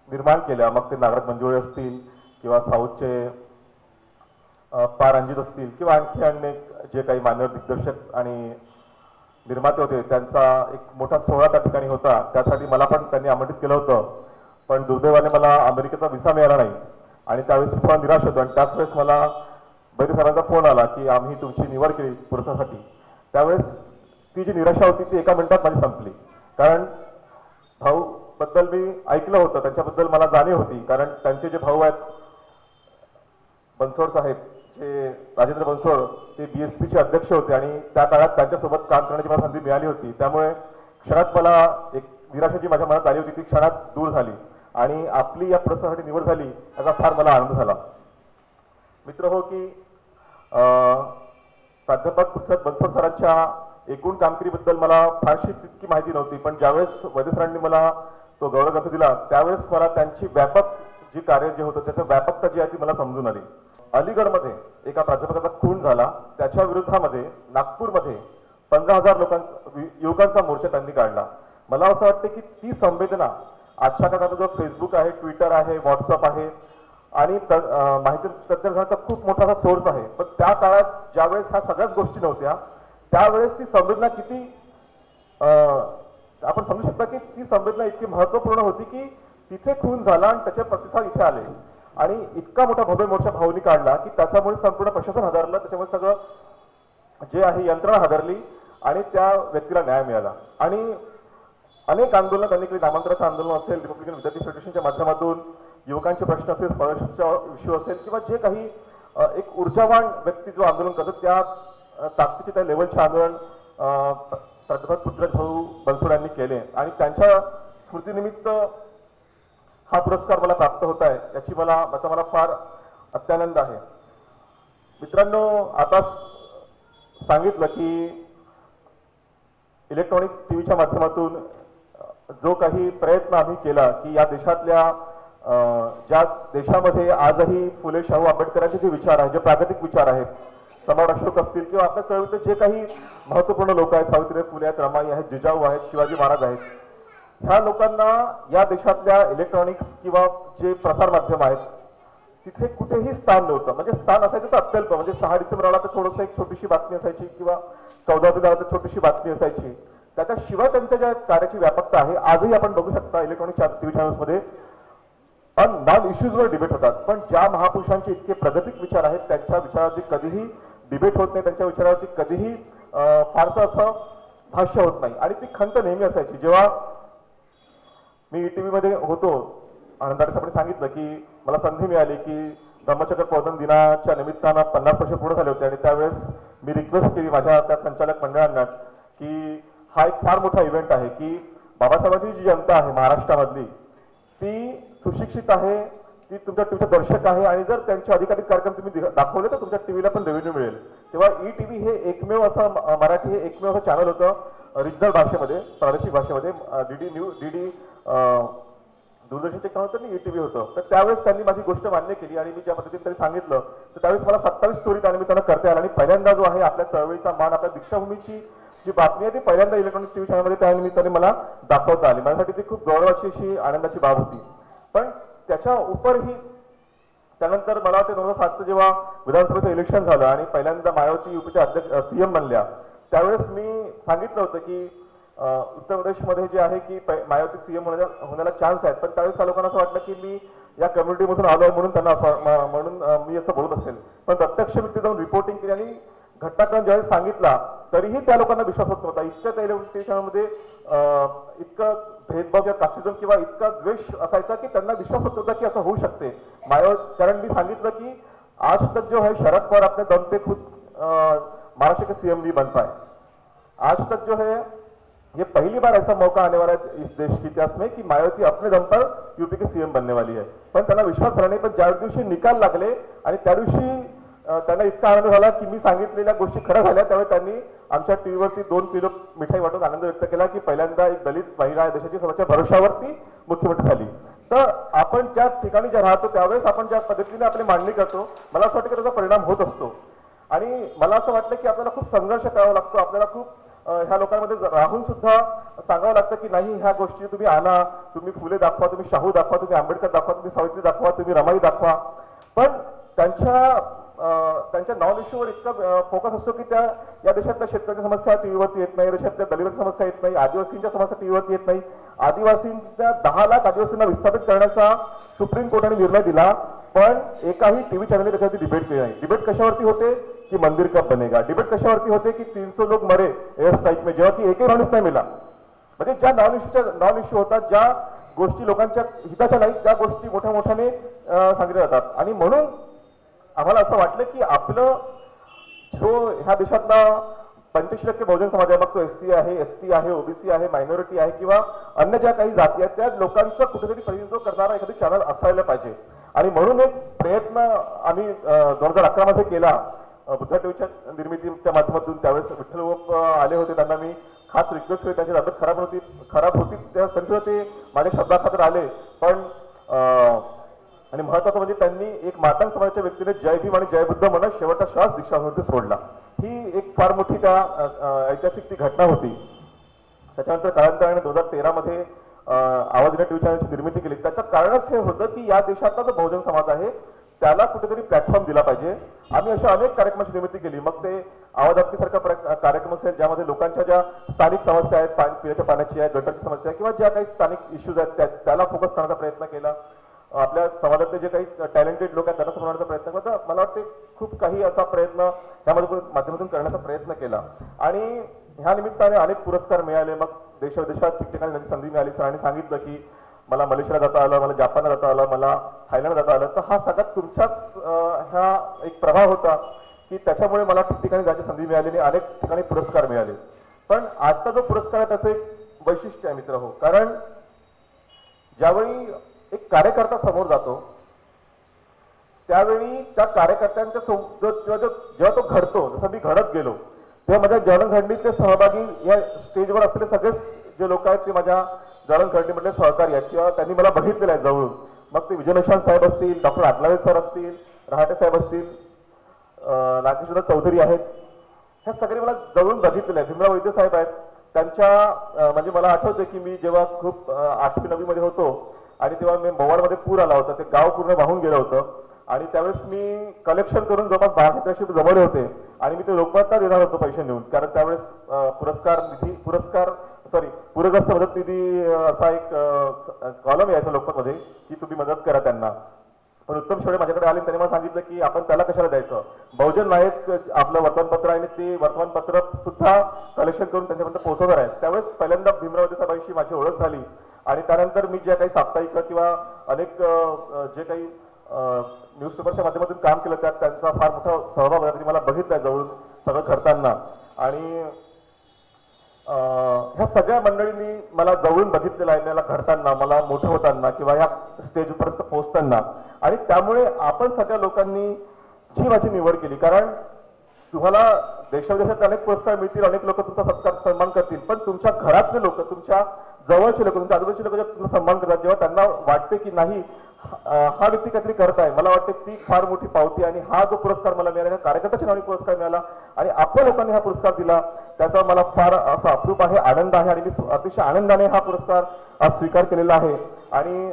निर्माण केल्या, मग ते नागराज मंजुळे असतील किंवा साऊथचे पा रणजित असतील किंवा आणखी अनेक जे काही मान्यवर दिग्दर्शक आणि निर्माते होते, त्यांचा एक मोठा सोहळा त्या ठिकाणी होता. त्यासाठी मला पण त्यांनी आमंत्रित केलं होतं, पण दुर्दैवाने मला अमेरिकेचा व्हिसा मिळाला नाही आणि त्यावेळेस मी थोडा निराश होतो. आणि त्याच वेळेस मला बैरी सरांचा फोन आला की आम्ही तुमची निवड केली पुरस्कारासाठी. त्यावेळेस ती जी निराशा होती ती एका मिनिटात माझी संपली. कारण भाऊ बद्दल मी ऐकलं होतं, त्यांच्याबद्दल मला जाणीव होती. कारण त्यांचे जे भाऊ आहेत बनसोड साहेब, जे राजेंद्र बनसोड, ते BSPचे अध्यक्ष होते आणि त्या काळात त्यांच्यासोबत काम करण्याची मला संधी मिळाली होती. त्यामुळे क्षणात मला एक निराशा जी माझ्या मनात आली होती ती क्षणात दूर झाली आणि आपली या पुरस्कारासाठी निवड झाली याचा फार मला आनंद झाला. मित्र हो की प्राध्यापक पृथ्वीराज बनसोड सरांच्या एकूण कामगिरीबद्दल मला फारशी तितकी माहिती नव्हती, पण ज्यावेळेस वैद्य सरांनी मला तो गौरव ग्रंथ दिला त्यावेळेस मला त्यांची व्यापक जी कार्य जे होतं त्याचं व्यापकता जी आहे ती मला समजून आली. अलीगडमध्ये एका प्राध्यापकाचा खून झाला, त्याच्या विरोधामध्ये नागपूरमध्ये 15,000 युवकांचा मोर्चा त्यांनी काढला. मला असं वाटतं की ती संवेदना आजच्या काळात जो फेसबुक आहे, ट्विटर आहे, व्हॉट्सअप आहे, आणि माहिती तंत्रज्ञानाचा खूप मोठा असा सोर्स आहे. पण त्या काळात ज्यावेळेस ह्या सगळ्याच गोष्टी नव्हत्या त्यावेळेस ती संवेदना किती आपण समजू शकता की ती संवेदना इतकी महत्वपूर्ण होती की तिथे खून झाला आणि त्याचे प्रतिसाद इथे आले आणि इतका मोठा भव्य मोर्चा भाऊनी काढला की त्याच्यामुळे संपूर्ण प्रशासन हादरलं, त्याच्यामुळे सगळं जे आहे यंत्रणा हादरली आणि त्या व्यक्तीला न्याय मिळाला. आणि अनेक आंदोलन त्यांनी केली, नामांतराचं आंदोलन असेल, रिपब्लिकन विद्यार्थी फेडरेशनच्या माध्यमातून युवकांचे प्रश्न असेल, स्कॉलरशिपचा इश्यू असेल किंवा जे काही एक ऊर्जावान व्यक्ती जो आंदोलन करतो त्या ताकदीचे त्या लेवलचे आंदोलन प्राध्यापक पृथ्वीराज भाऊ बनसोड यांनी केले आणि त्यांच्या स्मृतीनिमित्त हा पुरस्कार मला प्राप्त होत आहे याची मला फार अत्यानंद आहे. मित्रांनो, आता सांगितलं की इलेक्ट्रॉनिक टीव्हीच्या माध्यमातून जो काही प्रयत्न आम्ही केला की या देशातल्या ज्या देशामध्ये आजही फुले शाहू आंबेडकरांचे जे विचार आहेत, जे प्रागतिक विचार आहेत, सम्राट अशोक असतील किंवा आपल्या चळवळीतले जे काही महत्वपूर्ण लोक आहेत, सावित्रीबाई फुले आहेत, रमाई आहेत, जिजाऊ आहेत, शिवाजी महाराज आहेत, ह्या लोकांना या देशातल्या इलेक्ट्रॉनिक्स किंवा जे प्रसार माध्यम आहेत तिथे कुठेही स्थान नव्हतं. म्हणजे स्थान असायचं तर अत्यल्प, म्हणजे 6 डिसेंबरला तर थोडंसं एक छोटीशी बातमी असायची किंवा 14 एप्रिलला तर छोटीशी बातमी असायची. त्याच्याशिवाय त्यांच्या ज्या कार्याची व्यापकता आहे आजही आपण बघू शकता इलेक्ट्रॉनिक टीव्ही चॅनल्समध्ये नॉन इश्यूजवर डिबेट होतात. पण ज्या महापुरुषांचे इतके प्रगतिक विचार आहेत त्यांच्या विचारावरती कधीही डिबेट होत नाही, त्यांच्या विचारावरती कधीही फारसं असं भाष्य होत नाही आणि ती खंत नेहमी असायची. जेव्हा मी ETV मध्ये होतो, आनंदाने आपण सांगितलं की मला संधी मिळाली की धम्मचक्र प्रबोधन दिनाच्या निमित्तानं 50 वर्ष पूर्ण झाले होते आणि त्यावेळेस मी रिक्वेस्ट केली माझ्या त्या संचालक मंडळांना की हा एक फार मोठा इव्हेंट आहे की बाबासाहेबांची जी जनता आहे महाराष्ट्रामधली ती सुशिक्षित आहे, ती तुमच्या टीव्हीचे दर्शक आहे आणि जर त्यांचे अधिकाधिक कार्यक्रम तुम्ही दाखवले तर तुमच्या टीव्हीला पण रेव्हेन्यू मिळेल. तेव्हा ETV हे एकमेव असं मराठी हे एकमेव असं चॅनल होतं रिजनल भाषेमध्ये, प्रादेशिक भाषेमध्ये. DD दूरदर्शनचे काम होतं आणि ETV होतं. तर त्यावेळेस त्यांनी माझी गोष्ट मान्य केली आणि मी ज्या पद्धतीने त्यांनी सांगितलं तर त्यावेळेस मला 27 स्टोरी त्यानिमित्तानं करता आला आणि पहिल्यांदा जो आहे आपल्या चळवळीचा मान, आपल्या दीक्षाभूमीची जी बातमी आहे ती पहिल्यांदा इलेक्ट्रॉनिक टीव्ही चॅनलमध्ये त्यानिमित्ताने मला दाखवता आली. माझ्यासाठी ती खूप गौरवाची अशी आनंदाची बाब होती. पण त्याच्या उपरही त्यानंतर मला वाटतं 2007चं जेव्हा विधानसभेचं इलेक्शन झालं आणि पहिल्यांदा मायावती UPच्या अध्यक्ष CM बनल्या त्यावेळेस मी सांगितलं होतं की उत्तर प्रदेशमध्ये जे आहे की मायावती CM होण्याला चान्स आहेत. पण त्यावेळेस त्या लोकांना असं वाटलं की मी या कम्युनिटीमधून आलो आहे म्हणून त्यांना म्हणून मी असं बोलत असेल. पण प्रत्यक्ष मी तिथे जाऊन रिपोर्टिंग केली आणि घटनाक्रम ज्यावेळेस सांगितला तरीही त्या लोकांना विश्वास होत नव्हता. इतक्या त्या इलेक्ट्रॉनिक चॅनलमध्ये इतकं भेदभाव किंवा कास्टिझम किंवा इतका द्वेष असायचा की त्यांना विश्वास होत होता की असं होऊ शकते. कारण मी सांगितलं की आज तक जो है शरद पवार अपने दम पे खुद महाराष्ट्र के CM नहीं बन पाए. आज तक जो है ये पहली बार ऐसा मौका आने वाला है इस देश के इतिहास में कि मायावती अपने दम पर UP के CM बनने वाली है. पण त्यांना विश्वास झाला नाही. पण ज्या दिवशी निकाल लागले आणि त्या दिवशी त्यांना इतका आनंद झाला की मी सांगितलेल्या गोष्टी खऱ्या झाल्या. त्यावेळी त्यांनी आमच्या टीव्हीवरती 2 किलो मिठाई वाटून आनंद व्यक्त केला की पहिल्यांदा एक दलित महिला देशाची स्वतःच्या भरोशावरती मुख्यमंत्री झाली. तर आपण ज्या ठिकाणी ज्या राहतो त्यावेळेस आपण ज्या पद्धतीने आपली मांडणी करतो मला असं वाटतं की त्याचा परिणाम होत असतो. आणि मला असं वाटलं की आपल्याला खूप संघर्ष करावा लागतो, आपल्याला खूप ह्या लोकांमध्ये राहून सुद्धा सांगावं लागतं की नाही ह्या गोष्टी तुम्ही आणा, तुम्ही फुले दाखवा, तुम्ही शाहू दाखवा, तुम्ही आंबेडकर दाखवा, तुम्ही सावित्री दाखवा, तुम्ही रमाई दाखवा. पण त्यांच्या नॉन इश्यूवर इतका फोकस असतो की त्या या देशातल्या शेतकऱ्यांच्या समस्या टीव्हीवरती येत नाही, देशातल्या दलितांच्या समस्या येत नाही, आदिवासींच्या समस्या टीव्हीवरती येत नाही. आदिवासींच्या 10 लाख आदिवासींना विस्थापित करण्याचा सुप्रीम कोर्टाने निर्णय दिला पण एकाही टीव्ही चॅनलने त्याच्यावरती डिबेट केली नाही. डिबेट कशावरती होते की मंदिर कब बनेगा, डिबेट कशावरती होते की 300 लोग मरे एयर स्ट्राइक में, जेव्हा की एकही माणूस नाही मिला. म्हणजे ज्या नॉन इश्यू होतात, ज्या गोष्टी लोकांच्या हिताच्या नाहीत त्या गोष्टी मोठ्या मोठ्याने सांगितल्या जातात. आणि म्हणून आम्हाला असं वाटलं की आपलं जो ह्या देशातला 85% बहुजन समाज आहे, मग तो SC आहे, ST आहे, OBC आहे, मायनॉरिटी आहे किंवा अन्य ज्या काही जाती आहेत त्या लोकांचं कुठेतरी प्रतिनिधित्व करणारा एखादी चॅनल असायला पाहिजे. आणि म्हणून एक प्रयत्न आम्ही 2011 मध्ये केला बुद्धा टीव्हीच्या निर्मितीच्या माध्यमातून. त्यावेळेस विठ्ठल आले होते, त्यांना मी खास रिक्वेस्ट केली, त्यांची तब्येत खराब होती तरी ते माझ्या शब्दाखातर आले. पण आणि महत्वाचं म्हणजे त्यांनी एक मातंग समाजाच्या व्यक्तीने जय भीम आणि जय बुद्ध म्हणत शेवटचा श्वास दीक्षाभूमीवरती सोडला. ही एक फार मोठी त्या ऐतिहासिक ती घटना होती. त्याच्यानंतर कालांतराने 2013 मध्ये आवाज इंडिया टीव्ही चॅनलची निर्मिती केली, त्याचं कारणच हे होतं की या देशातला जो बहुजन समाज आहे त्याला कुठेतरी प्लॅटफॉर्म दिला पाहिजे. आम्ही अशा अनेक कार्यक्रमाची निर्मिती केली. मग ते आवाज आपलीसारखा कार्यक्रम असेल ज्यामध्ये लोकांच्या ज्या स्थानिक समस्या आहेत, पिण्याच्या पाण्याची आहे, गटरची समस्या आहे किंवा ज्या काही स्थानिक इश्यूज आहेत त्याला फोकस करण्याचा प्रयत्न केला. आपल्या समाजातले जे काही टॅलेंटेड लोक आहेत त्यांना समजण्याचा प्रयत्न केला. मला वाटते खूप काही असा प्रयत्न यामध्ये माध्यमातून करण्याचा प्रयत्न केला आणि ह्या निमित्ताने अनेक पुरस्कार मिळाले. मग देशविदेशात ठिकठिकाणी जाण्याची संधी मिळाली. सरांनी सांगितलं की मला मलेशियाला जाता आलं, मला जपानला जाता आलं, मला थायलंडला जाता आलं. तर हा सगळ्यात तुमच्याच ह्या एक प्रभाव होता की त्याच्यामुळे मला ठिकठिकाणी जायची संधी मिळाली आणि अनेक ठिकाणी पुरस्कार मिळाले. पण आजचा जो पुरस्कार आहे त्याचं एक वैशिष्ट्य आहे मित्र हो, कारण ज्यावेळी एक कार्यकर्ता समोर जातो त्यावेळी त्या कार्यकर्त्यांच्या जेव्हा तो घडतो, जसं मी घडत गेलो तेव्हा माझ्या जडणघडणीतले सहभागी या स्टेजवर असलेले सगळेच जे लोक आहेत ते माझ्या जडणघडणीमधले सहकारी आहेत किंवा त्यांनी मला बघितलेलं आहे जवळून. मग ते विजय निशांत साहेब असतील, डॉक्टर आदलावे सर असतील, रहाटे साहेब असतील, नागेश्वर चौधरी आहेत, ह्या सगळे मला जवळून बघितलेले आहेत. भीमराव वैद्य साहेब आहेत. त्यांच्या म्हणजे मला आठवतं की मी जेव्हा खूप 8वी 9वी मध्ये होतो आणि तेव्हा मी मोवाडमध्ये पूर आला होता, ते गाव पूर्ण वाहून गेलं होतं आणि त्यावेळेस मी कलेक्शन करून जवळपास 1200 जमवले होते आणि मी ते लोकमान्यता देणार होतो पैसे नेऊन, कारण त्यावेळेस पूरग्रस्त मदत निधी असा एक कॉलम यायचा लोकमतमध्ये की तुम्ही मदत करा त्यांना. पण उत्तम शेवडे माझ्याकडे आले, त्यांनी मला सांगितलं की आपण त्याला कशाला द्यायचं, बहुजन नायक आपलं वर्तमानपत्र आहे ते वर्तमानपत्र सुद्धा कलेक्शन करून त्यांच्यापर्यंत पोहोचवणार आहे. त्यावेळेस पहिल्यांदा भीमराव साहेबांशी माझी ओळख झाली आणि त्यानंतर मी ज्या काही साप्ताहिक किंवा अनेक जे काही न्यूजपेपरच्या माध्यमातून काम केलं त्यात त्यांचा फार मोठा सहभाग होता. त्यांनी मला बघितलंय जवळून सगळं घडताना आणि ह्या सगळ्या मंडळींनी मला जवळून बघितलेलं आहे, मला घडताना, मला मोठं होताना किंवा ह्या स्टेजपर्यंत पोहोचताना. आणि त्यामुळे आपण सगळ्या लोकांनी जी माझी निवड केली, कारण तुम्हाला देशाविदेशात अनेक पुरस्कार मिळतील, अनेक लोक तुमचा सत्कार सन्मान करतील, पण तुमच्या घरातले लोक, तुमच्या जवळचे लोक, तुमच्या आजूबाजूचे लोक जेव्हा तुमचा सन्मान करतात, जेव्हा त्यांना वाटते की नाही हा व्यक्ती काहीतरी करत आहे, मला वाटते ती फार मोठी पावती. आणि हा जो पुरस्कार मला मिळाला, कार्यकर्त्याच्या नावाने पुरस्कार मिळाला आणि आपल्या लोकांनी हा पुरस्कार दिला, त्याचा मला फार असा अप्रूप आहे, आनंद आहे आणि मी अतिशय आनंदाने हा पुरस्कार आज स्वीकार केलेला आहे. आणि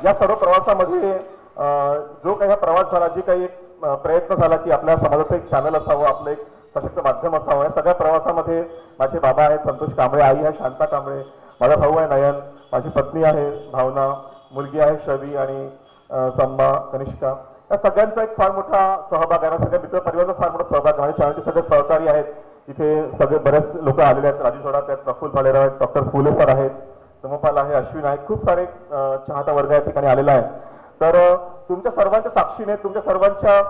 या सर्व प्रवासामध्ये जो काही हा प्रवास झाला, जे काही एक प्रयत्न झाला की आपल्या समाजाचं एक चॅनल असावं, आपलं एक सशक्त माध्यम असावं, या सगळ्या प्रवासामध्ये माझे बाबा आहेत संतोष कांबळे, आई आहे शांता कांबळे, माझा भाऊ आहे नयन, माझी पत्नी आहे भावना, मुलगी आहे श्रवी आणि संबा कनिष्का, या सगळ्यांचा एक फार मोठा सहभाग आहे. सगळ्या मित्र परिवाराचा फार मोठा सहभाग आहे. चॅनलचे सगळे सहकारी आहेत, इथे सगळे बरेच लोक आलेले आहेत. राजू सोडा आहेत, प्रफुल्ल भालेराव आहेत, डॉक्टर फुले सर आहेत, समपाल आहे, अश्विन आहे, खूप सारे चाहता वर्ग या ठिकाणी आलेला आहे. तर तुमच्या सर्वांच्या साक्षीने, तुमच्या सर्वांच्या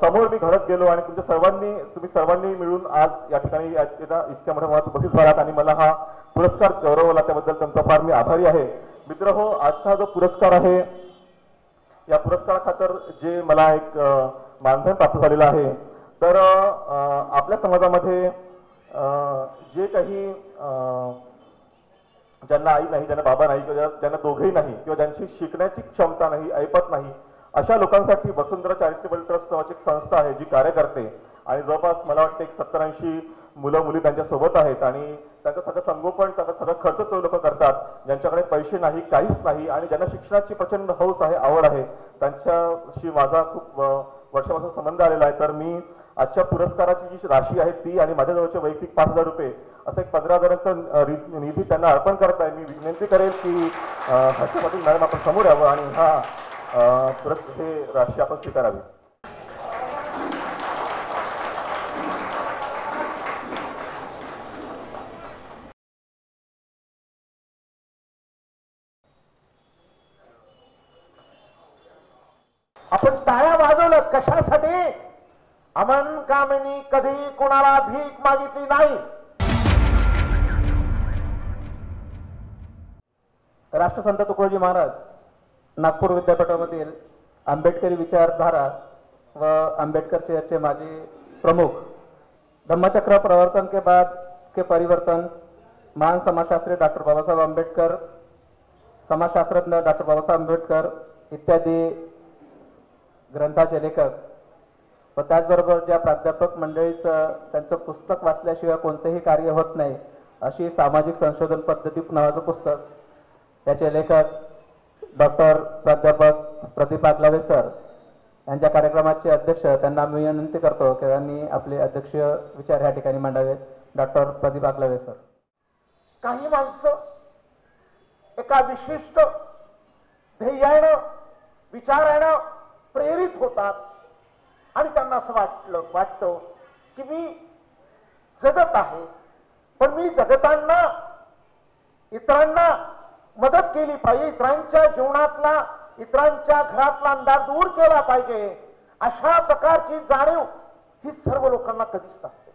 समोर मी घडत गेलो आणि तुम्ही सर्वांनी मिळून आज या ठिकाणी इतक्या मोठ्या प्रमाणात उपस्थित झालात आणि मला हा पुरस्कार गौरवला, त्याबद्दल तुमचा फार मी आभारी आहे. मित्र हो, आजचा जो पुरस्कार आहे, या पुरस्काराखातर जे मला एक मानधन प्राप्त झालेलं आहे, तर आपल्या समाजामध्ये जे काही ज्यांना आई नाही, ज्यांना बाबा नाही, किंवा ज्यांना दोघेही नाही, किंवा ज्यांची शिकण्याची क्षमता नाही, ऐपत नाही, अशा लोकांसाठी वसुंधरा चॅरिटेबल ट्रस्ट नावाची एक संस्था आहे जी कार्य करते आणि जवळपास मला वाटतं 70-80 मुलं मुली त्यांच्या सोबत आहेत आणि त्यांचं सगळं संगोपन, त्याचा सगळं खर्च तो लोक करतात, ज्यांच्याकडे पैसे नाही, काहीच नाही आणि ज्यांना शिक्षणाची प्रचंड हौस आहे, आवड आहे, त्यांच्याशी माझा खूप वर्षापासून संबंध आलेला आहे. तर मी आजच्या पुरस्काराची जी राशी आहे ती आणि माझ्याजवळचे वैयक्तिक 5,000 रुपये असं एक 15,000चा निधी त्यांना अर्पण करत आहे. मी विनंती करेल की हर्षपाटील मॅडम आपण समोर यावं आणि हे राशी आपण स्वीकारावी. आपण टाळ्या वाजवलं कशासाठी? अमन कामिनी कधी कोणाला भीक मागितली नाही. राष्ट्रसंत तुकडोजी महाराज नागपूर विद्यापीठामधील आंबेडकरी विचारधारा व आंबेडकर चेयरचे माजी प्रमुख, धम्मचक्र प्रवर्तन के बाद के परिवर्तन, महान समाजशास्त्री डॉक्टर बाबासाहेब आंबेडकर, समाजशास्त्रज्ञ डॉक्टर बाबासाहेब आंबेडकर इत्यादी ग्रंथाचे लेखक व त्याचबरोबर ज्या प्राध्यापक मंडळीचं त्यांचं पुस्तक वाचल्याशिवाय कोणतेही कार्य होत नाही, अशी सामाजिक संशोधन पद्धती नावाचं पुस्तक याचे लेखक डॉक्टर प्राध्यापक प्रदीप आगलावे सर यांच्या कार्यक्रमाचे अध्यक्ष त्यांना मी विनंती करतो की त्यांनी आपले अध्यक्षीय विचार या ठिकाणी मांडावेत. Doctor Pradeep Aglawe sir. काही माणसं एका विशिष्ट ध्येयानं विचारानं प्रेरित होतात आणि त्यांना असं वाटतं की मी जगत आहे, पण मी जगताना इतरांना मदत केली पाहिजे, इतरांच्या जीवनातला इतरांच्या घरातला अंधार दूर केला पाहिजे, अशा प्रकारची जाणीव ही सर्व लोकांना कधीच नसते.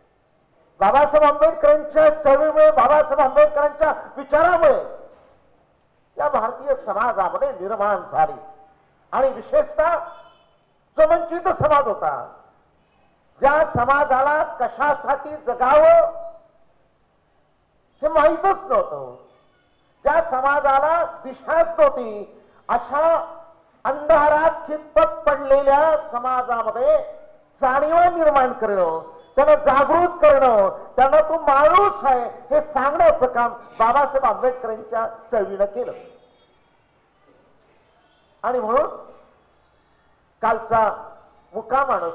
बाबासाहेब आंबेडकरांच्या चळवळीमुळे, बाबासाहेब आंबेडकरांच्या विचारामुळे या भारतीय समाजामध्ये निर्माण झाली. आणि विशेषतः जो वंचित समाज होता, ज्या समाजाला कशासाठी जगावं हे माहीतच नव्हतं, ज्या समाजाला दिशाच नव्हती, अशा अंधारात खितपत पडलेल्या समाजामध्ये जाणीव निर्माण करणं, त्यांना जागृत करणं, त्यांना तो माणूस आहे हे सांगण्याचं काम बाबासाहेब आंबेडकरांच्या चळवळीनं केलं. आणि म्हणून कालचा मुका माणूस,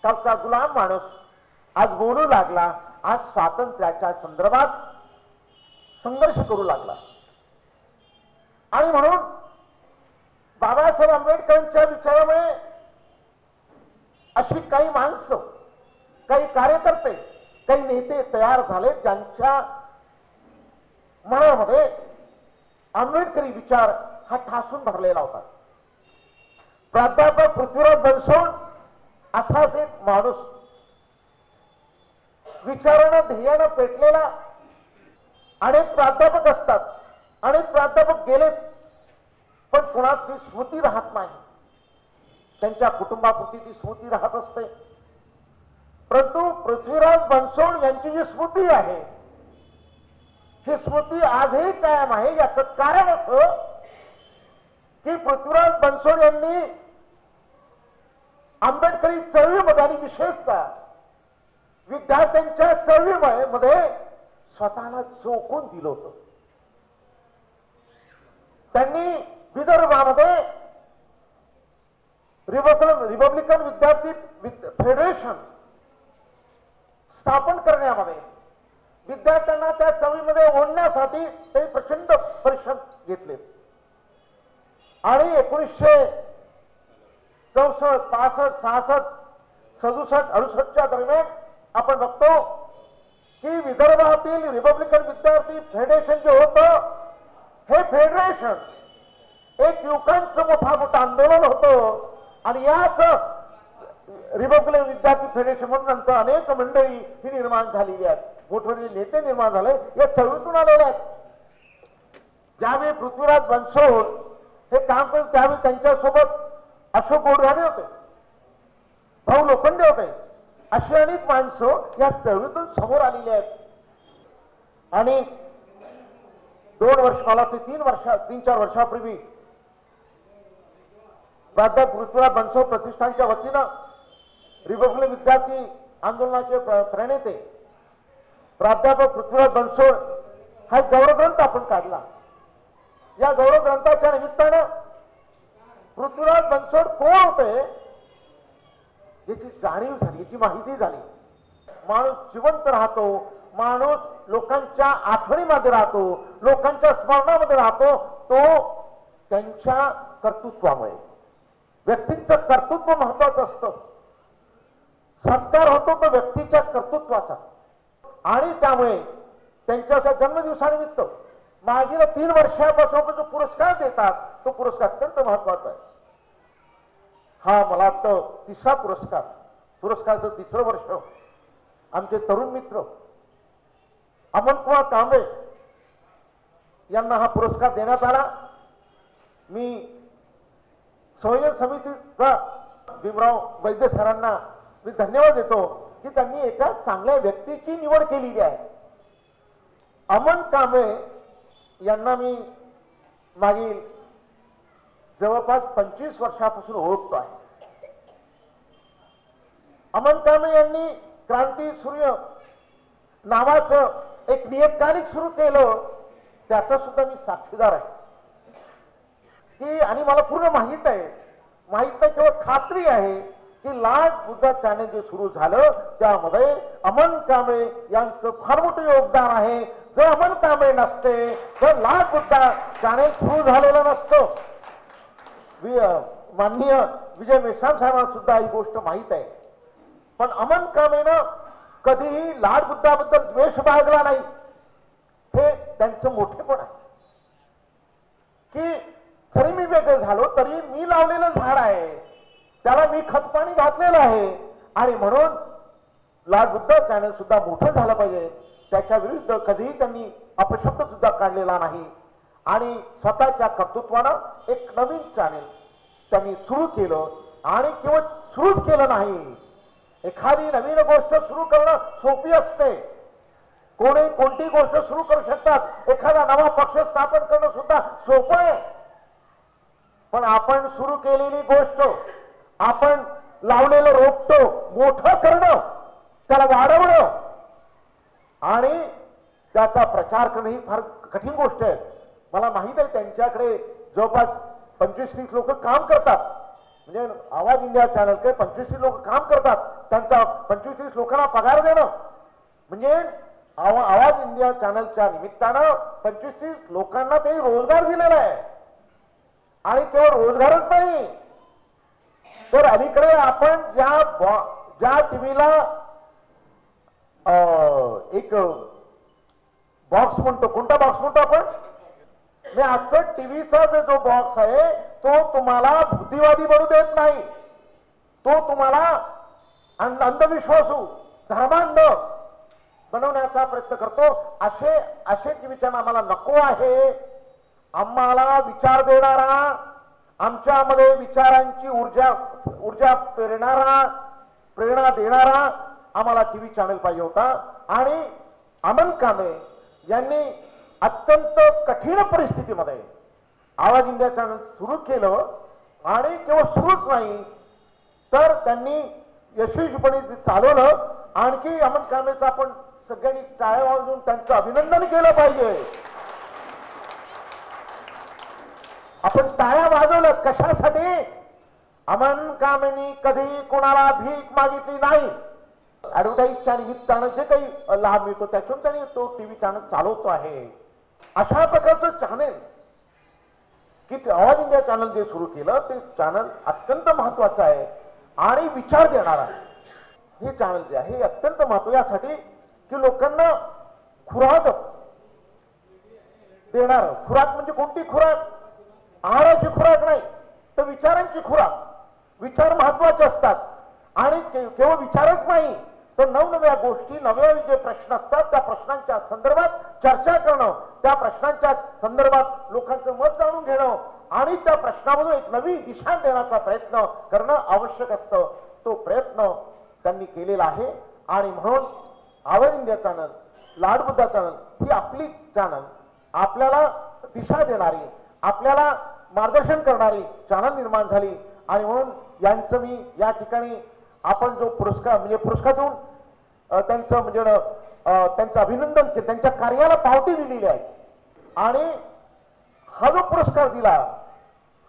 कालचा गुलाम माणूस आज बोलू लागला, आज स्वातंत्र्याच्या संदर्भात संघर्ष करू लागला. आणि म्हणून बाबासाहेब आंबेडकरांच्या विचारामुळे अशी काही माणसं, काही कार्यकर्ते, काही नेते तयार झाले ज्यांच्या मनामध्ये आंबेडकरी विचार हा ठासून भरलेला होता. प्राध्यापक पृथ्वीराज बनसोड असाच एक माणूस, विचारानं ध्येयानं पेटलेला. अनेक प्राध्यापक असतात, अनेक प्राध्यापक गेलेत, पण कुणाची स्मृती राहत नाही, त्यांच्या कुटुंबापुरती ती स्मृती राहत असते. परंतु पृथ्वीराज बनसोड यांची जी स्मृती आहे, ही स्मृती आजही कायम आहे. याचं कारण असं की पृथ्वीराज बनसोड यांनी आंबेडकरी चळवळीमध्ये आणि विशेषतः विद्यार्थ्यांच्या चळवळीमध्ये स्वतःला झोकून दिलं होतं. त्यांनी विदर्भामध्ये रिपब्लिकन विद्यार्थी फेडरेशन स्थापन करण्यामध्ये, विद्यार्थ्यांना त्या चळवळीमध्ये ओढण्यासाठी ते प्रचंड परिश्रम घेतले. आणि 1964, 65, 66, 67, 68च्या दरम्यान आपण बघतो की विदर्भातील रिपब्लिकन विद्यार्थी फेडरेशन जे होतं, हे फेडरेशन एक युवकांचं मोठं आंदोलन होतं. आणि याच रिपब्लिकन विद्यार्थी फेडरेशन म्हणून नंतर अनेक मंडळी ही निर्माण झालेली आहेत, मोठमोठे नेते निर्माण झाले, या चळवळीतून आलेले आहेत. ज्यावेळी पृथ्वीराज बनसोड हे काम करत त्यावेळी त्यांच्यासोबत अशोक गोडघाणे होते, भाऊ लोखंडे होते, अशी अनेक माणसं या चळवळीतून समोर आलेली आहेत. आणि 2 वर्ष, मला ते 3-4 वर्षापूर्वी प्राध्यापक पृथ्वीराज बनसोड प्रतिष्ठानच्या वतीनं रिपब्लिकन विद्यार्थी आंदोलनाचे प्रणेते प्राध्यापक पृथ्वीराज बनसोड हा गौरवग्रंथ आपण काढला. या गौरवग्रंथाच्या निमित्तानं पृथ्वीराज बनसोड कोण होते याची जाणीव झाली, याची माहिती झाली. माणूस जिवंत राहतो, माणूस लोकांच्या आठवणीमध्ये राहतो, लोकांच्या स्मरणामध्ये राहतो, तो त्यांच्या कर्तृत्वामुळे. व्यक्तीचं कर्तृत्व महत्वाचं असतं. सत्कार होतो तो व्यक्तीच्या कर्तृत्वाचा. आणि त्यामुळे त्यांच्या जन्मदिवसानिमित्त मागील 3 वर्षापासून जो पुरस्कार देतात, तो पुरस्कार अत्यंत महत्वाचा आहे. हा मला वाटतं 3रा पुरस्कारचं 3रं वर्ष आमचे तरुण मित्र अमनकुमार कांबळे यांना हा पुरस्कार देण्यात आला. मी संयोजन समितीचा भीमराव वैद्य सरांना मी धन्यवाद देतो की त्यांनी एका चांगल्या व्यक्तीची निवड केलेली आहे. अमन कांबळे यांना मी मागील जवळपास 25 वर्षापासून ओळखतो आहे. अमन कांबळे यांनी क्रांती सूर्य नावाचं एक नियतकालिक सुरू केलं, त्याचा सुद्धा मी साक्षीदार आहे की, आणि मला पूर्ण माहीत नाही केवळ खात्री आहे की लाड बुद्धा चॅनल जे सुरू झालं त्यामध्ये अमन कांबळे यांचं फार मोठं योगदान आहे. जर अमन कांबळे नसते तर लाड बुद्धा चॅनल सुरू झालेलं नसतं. माननीय विजय मेश्राम साहेबांना सुद्धा ही गोष्ट माहीत आहे. पण अमन कांबळेनं कधीही लाड बुद्धाबद्दल द्वेष बाळगला नाही. हे त्यांचं मोठेपण आहे की जरी मी वेगळं झालो तरी मी लावलेलं झाड आहे, त्याला मी खतपाणी घातलेलं आहे, आणि म्हणून लाड बुद्ध चॅनल सुद्धा मोठं झालं पाहिजे त्याच्या विरुद्ध कधीही त्यांनी अपशब्द सुद्धा काढलेला नाही. आणि स्वतःच्या कर्तृत्वानं एक नवीन चॅनल त्यांनी सुरू केलं. आणि केवळ सुरूच केलं नाही, एखादी नवीन गोष्ट सुरू करणं सोपी असते. कोणती गोष्ट सुरू करू शकतात, एखादा नवा पक्ष स्थापन करणं सुद्धा सोपं आहे. पण आपण सुरू केलेली गोष्ट, आपण लावलेलं रोपटं मोठं करणं, त्याला वाढवणं आणि त्याचा प्रचार करणं ही फार कठीण गोष्ट आहे. मला माहित आहे त्यांच्याकडे जवळपास 25-30 लोक काम करतात. म्हणजे आवाज इंडिया चॅनलकडे 25-30 लोक काम करतात. त्यांचा 25-30 लोकांना पगार देणं म्हणजे आवाज इंडिया चॅनलच्या निमित्तानं 25-30 लोकांना ते रोजगार दिलेला आहे. आणि केवळ रोजगारच नाही, तर अलीकडे आपण ज्या टीव्हीला एक बॉक्स म्हणतो, कोणता बॉक्स म्हणतो आपण, मी आजचं टीव्हीचा जो बॉक्स आहे तो तुम्हाला बुद्धिवादी बनू देत नाही, तो तुम्हाला अंधविश्वासू धर्मांध बनवण्याचा प्रयत्न करतो. असे टीव्ही चॅनल आम्हाला नको आहे. आम्हाला विचार देणारा, आमच्यामध्ये विचारांची ऊर्जा प्रेरणा देणारा आम्हाला टीव्ही चॅनल पाहिजे होता. आणि अमन कांबळे यांनी अत्यंत कठीण परिस्थितीमध्ये आवाज इंडिया चॅनल सुरू केलं. आणि केवळ सुरूच नाही तर त्यांनी यशस्वीपणे चालवलं. आणखी अमन कांबळेचं आपण सगळ्यांनी टाळ्या वाजवून त्यांचं अभिनंदन केलं पाहिजे. आपण टाळ्या वाजवलं कशासाठी? अमन कांबळेंनी कधी कोणाला भीक मागितली नाही. ऍडव्हर्टाईजच्या निमित्तानं जे काही लाभ मिळतो त्यातून त्यांनी तो टीव्ही चॅनल चालवतो आहे. अशा प्रकारचं चॅनल की आवाज इंडिया चॅनल जे सुरू केलं ते चॅनल अत्यंत महत्वाचं आहे आणि विचार देणारा हे चॅनल जे आहे हे अत्यंत महत्व यासाठी की लोकांना खुराक देणार. खुराक म्हणजे कोणती खुराक? आहाराची खुराक नाही तर विचारांची खुराक. विचार महत्वाचे असतात आणि केवळ विचारच नाही तर नवनव्या गोष्टी, नवे जे प्रश्न असतात त्या प्रश्नांच्या संदर्भात चर्चा करणं, त्या प्रश्नांच्या संदर्भात लोकांचं मत जाणून घेणं आणि त्या प्रश्नामधून एक नवी दिशा देण्याचा प्रयत्न करणं आवश्यक असतं. तो प्रयत्न त्यांनी केलेला आहे. आणि म्हणून आवाज इंडिया चॅनल, लाड बुद्धा चॅनल ही आपली चॅनल, आपल्याला दिशा देणारी, आपल्याला मार्गदर्शन करणारी चॅनल निर्माण झाली. आणि म्हणून यांचं मी या ठिकाणी आपण जो पुरस्कार देऊन त्यांचं म्हणजे त्यांचं अभिनंदन केलं, त्यांच्या कार्याला पावती दिलेली आहे. आणि हा जो पुरस्कार दिला,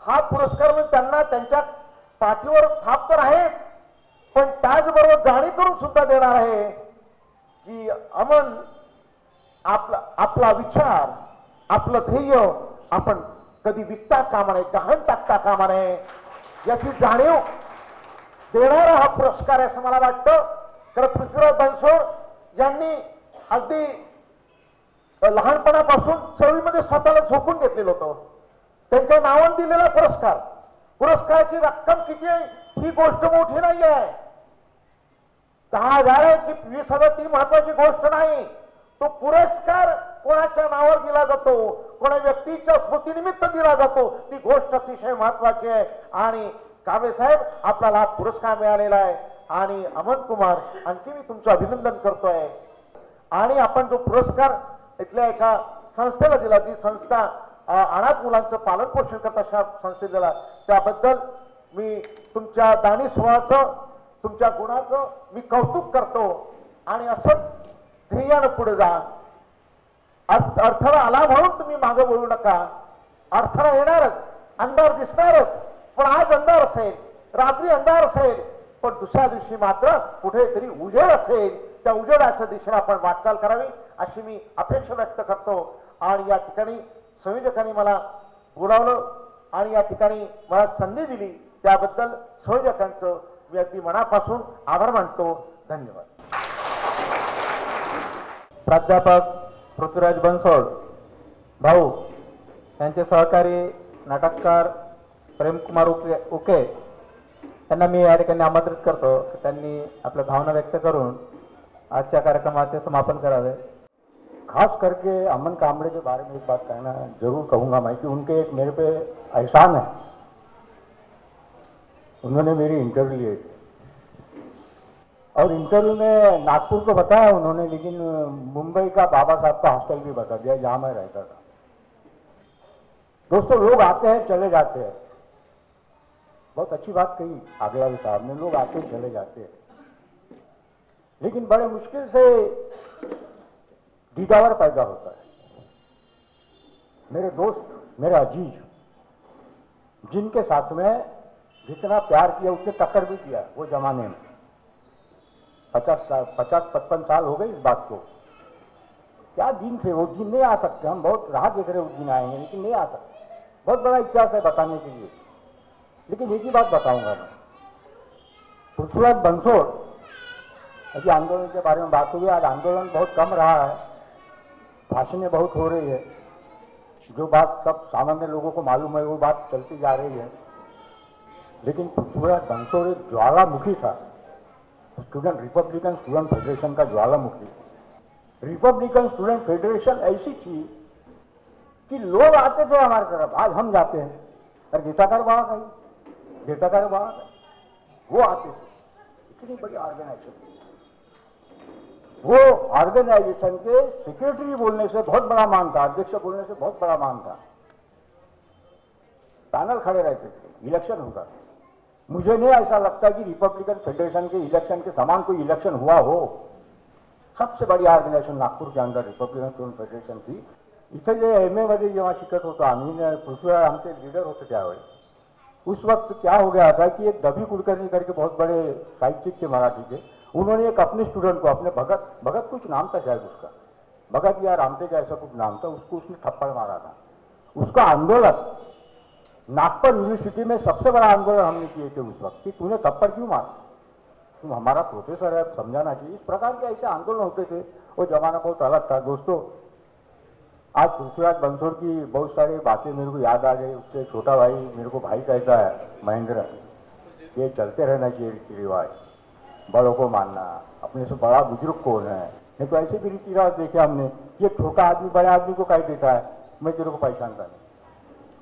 हा पुरस्कार म्हणजे त्यांना त्यांच्या पाठीवर थाप तर आहे पण त्याचबरोबर जाणीव करून सुद्धा देणार आहे की अमन आपला विचार, आपलं ध्येय आपण कधी विकता कामा नये, गहाण टाकता कामा नये याची जाणीव देणारा हा पुरस्कार आहे असं मला वाटतं. कारण पृथ्वीराज बनसोड यांनी अगदी लहानपणापासून चळवळीमध्ये स्वतःला झोपून घेतलेलं होतं. त्यांच्या नावाने दिलेला पुरस्काराची रक्कम किती आहे ही गोष्ट मोठी नाही आहे. 10,000 आहे की 20,000 ती महत्वाची गोष्ट नाही. तो पुरस्कार कोणाच्या नावावर दिला जातो, कोणा व्यक्तीच्या स्मृतीनिमित्त दिला जातो, ती गोष्ट अतिशय महत्वाची आहे. आणि कांबळे साहेब आपल्याला पुरस्कार मिळालेला आहे. आणि अमन कुमार आणखी मी तुमचं अभिनंदन करतोय. आणि आपण जो पुरस्कार इथल्या एका संस्थेला दिला, ती संस्था अनाथ मुलांचं पालन पोषण करत अशा संस्थेला दिला, त्याबद्दल मी तुमच्या दानी स्वभावाचं, तुमच्या गुणाचं मी कौतुक करतो. आणि असंच ध्येयानं पुढे जा. अडथळा आला म्हणून तुम्ही मागे बोलू नका. अडथळा येणारच, अंधार दिसणारच, पण आज अंधार असेल, रात्री अंधार असेल, पण दुसऱ्या दिवशी मात्र कुठेतरी उजेड असेल. त्या उजेडाच्या दिशेने आपण वाटचाल करावी अशी मी अपेक्षा व्यक्त करतो. आणि या ठिकाणी संयोजकांनी मला बोलावलं आणि या ठिकाणी मला संधी दिली त्याबद्दल संयोजकांचं मी अगदी मनापासून आभार मानतो. धन्यवाद. प्राध्यापक पृथ्वीराज बनसोड भाऊ यांचे सहकारी नाटककार प्रेमकुमार उके यांना मी या ठिकाणी आमंत्रित करतो की त्यांनी आपल्या भावना व्यक्त करून आजच्या कार्यक्रमाचे समापन करावे. खास करके अमन कामड़े के बारे में एक बात कहना जरूर कहूँगा मैं कि उनके एक मेरे पे एहसान है. उन्होंने मेरी इंटरव्यू लिए थे और इंटरव्यू में नागपुर को बताया उन्होंने, लेकिन मुंबई का बाबा साहब का हॉस्टल भी बता दिया जहाँ मैं रहता था. दोस्तों, लोग आते हैं चले जाते हैं. बहुत अच्छी बात कही आगलावी साहब ने, लोग आते हैं चले जाते हैं, लेकिन बड़े मुश्किल से दीदावर पैदा होता है. मेरे दोस्त, मेरे अजीज, जिनके साथ में जितना प्यार किया उससे टक्कर भी किया वो जमाने में, 50-55 साल हो गए इस बात को. क्या दिन थे वो, दिन नहीं आ सकते. हम बहुत राह देख रहे उस दिन आएंगे, लेकिन नहीं आ सकते. बहुत बड़ा इतिहास है बताने के लिए, लेकिन एक ही बात बताऊंगा मैं. पृथ्वीराज बनसोड, अभी आंदोलन के बारे में बात हुई. आज आंदोलन बहुत कम रहा है, भाषणें बहुत हो रही है, जो बात सब सामान्य लोगों को मालूम है वो बात चलती जा रही है. लेकिन पृथ्वीराज बनसोड एक ज्वालामुखी था, रिपब्लिकन स्टूडेंट फेडरेशन का ज्वालामुखी. रिपब्लिकन स्टूडेंट फेडरेशन ऐसी थी कि लोग आते थे हमारी तरफ. आज हम जाते हैं, अरे गीताकार बाबा कहीं, गीताकार बाबा कहीं, वो आते थे. इतनी बड़ी ऑर्गेनाइजेशन, वो ऑर्गेनाइजेशन के सेक्रेटरी बोलने से बहुत बड़ा मान था, अध्यक्ष बोलने से बहुत बड़ा मान था. पैनल खड़े रहते थे, इलेक्शन होता था. मुझे नहीं ऐसा लगता कि रिपब्लिकन फेडरेशन के इलेक्शन के समान कोई इलेक्शन हुआ हो. सबसे बड़ी ऑर्गेनायझेशन नागपूर के अंदर रिपब्लिकन स्टूडेंट फेडरेशन थी. इथे जे MA मध्ये जेव्हा शिकत होतो आम्ही, पृथ्वीराज आमचे लीडर होते त्यावेळी, उस वक्त क्या हो गया था कि एक दभी कुलकर्णी करके बहुत बड़े साहित्यिक थे मराठी के, उन्होंने एक अपने स्टूडेंट को, अपने भगत कुछ नाम था शायद उसका, भगत या रामतेज ऐसा कुछ नाम था, उसको उसने थप्पड़ मारा था. उसका आंदोलन नागपुर यूनिवर्सिटी में सबसे बड़ा आंदोलन हमने किए थे उस वक्त कि तूने थप्पड़ क्यों मारा, तुम हमारा प्रोफेसर है, समझाना चाहिए. इस प्रकार के ऐसे आंदोलन होते थे. वो जमाना बहुत अलग था. दोस्तों, आज पृथ्वीराज बनसोड की बहुत सारी बातें मेरे को याद आ गई. उससे छोटा भाई मेरे को भाई कहता है, महेंद्र, ये चलते रहना चाहिए रीति रिवाज, बड़ों को मानना, अपने से बड़ा बुजुर्ग कौन है. नहीं तो ऐसे भी रीति रिवाज देखे हमने, ये छोटा आदमी बड़े आदमी को कह देता है मैं तेरे को पहचानता नहीं,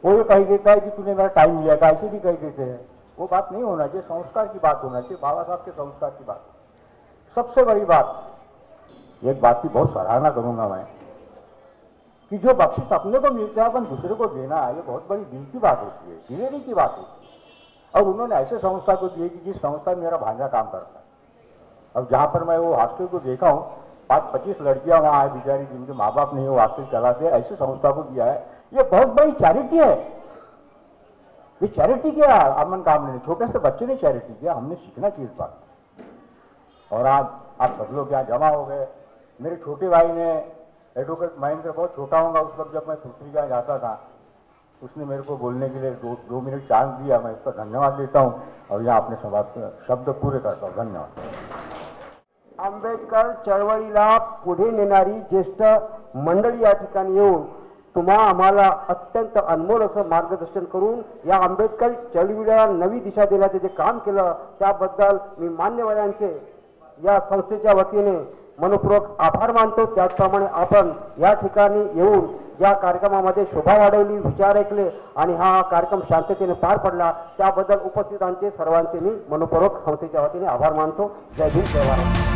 वो ये कह देता है कि तूने मेरा टाइम लिया था, ऐसे भी कह देते हैं. वो बात नहीं होना चाहिए. संस्कार की बात होना चाहिए, बाबा साहब के संस्कार की बात. सबसे बड़ी बात, एक बात की बहुत सराहना करूंगा मैं, कि जो बख्शिश अपने को मिलता है अपन दूसरे को देना, ये बहुत बड़ी दिल की बात होती है, दिलेरी की बात होती है. और उन्होंने ऐसे संस्था को दिए कि जिस संस्था में मेरा भांजा काम करता है. अब जहाँ पर मैं वो हॉस्टल को देखा हूँ, 5-25 लड़कियां वहाँ आए बेचारी, जिनके माँ बाप नहीं वो हॉस्टल चलाते, ऐसे संस्था को दिया है. ये बहुत बड़ी चैरिटी है. ये चैरिटी किया अमन कामड़े ने, छोटे से बच्चे ने चैरिटी किया. हमने सीखना चाहिए इस बात. और आज आप सब लोग यहाँ जमा हो गए. मेरे छोटे भाई ने, एडवोकेट महेंद्र, बहुत छोटा होगा उस वक्त जब मैं पृथ्वी का जाता था, उसने मेरे को बोलने के लिए 2 मिनट चांस दिया. मैं इसका धन्यवाद देता हूँ और यहाँ अपने शब्द पूरे करता हूँ. धन्यवाद. आंबेडकर चळवळीला पुढे नेणारी ज्येष्ठ मंडळी या ठिकाणी येऊन आम्हाला अत्यंत अनमोल असं मार्गदर्शन करून या आंबेडकर चळवळीला नवी दिशा देण्याचे जे काम केलं त्याबद्दल मी मान्यवरांचे या संस्थेच्या वतीने मनपूर्वक आभार मानतो. त्याचप्रमाणे आपण या ठिकाणी येऊन या कार्यक्रमामध्ये शोभा वाढवली, विचार ऐकले आणि हा कार्यक्रम शांततेने पार पडला त्याबद्दल उपस्थितांचे सर्वांचे मी मनपूर्वक संस्थेच्या वतीने आभार मानतो. जय भीम, जय भारत.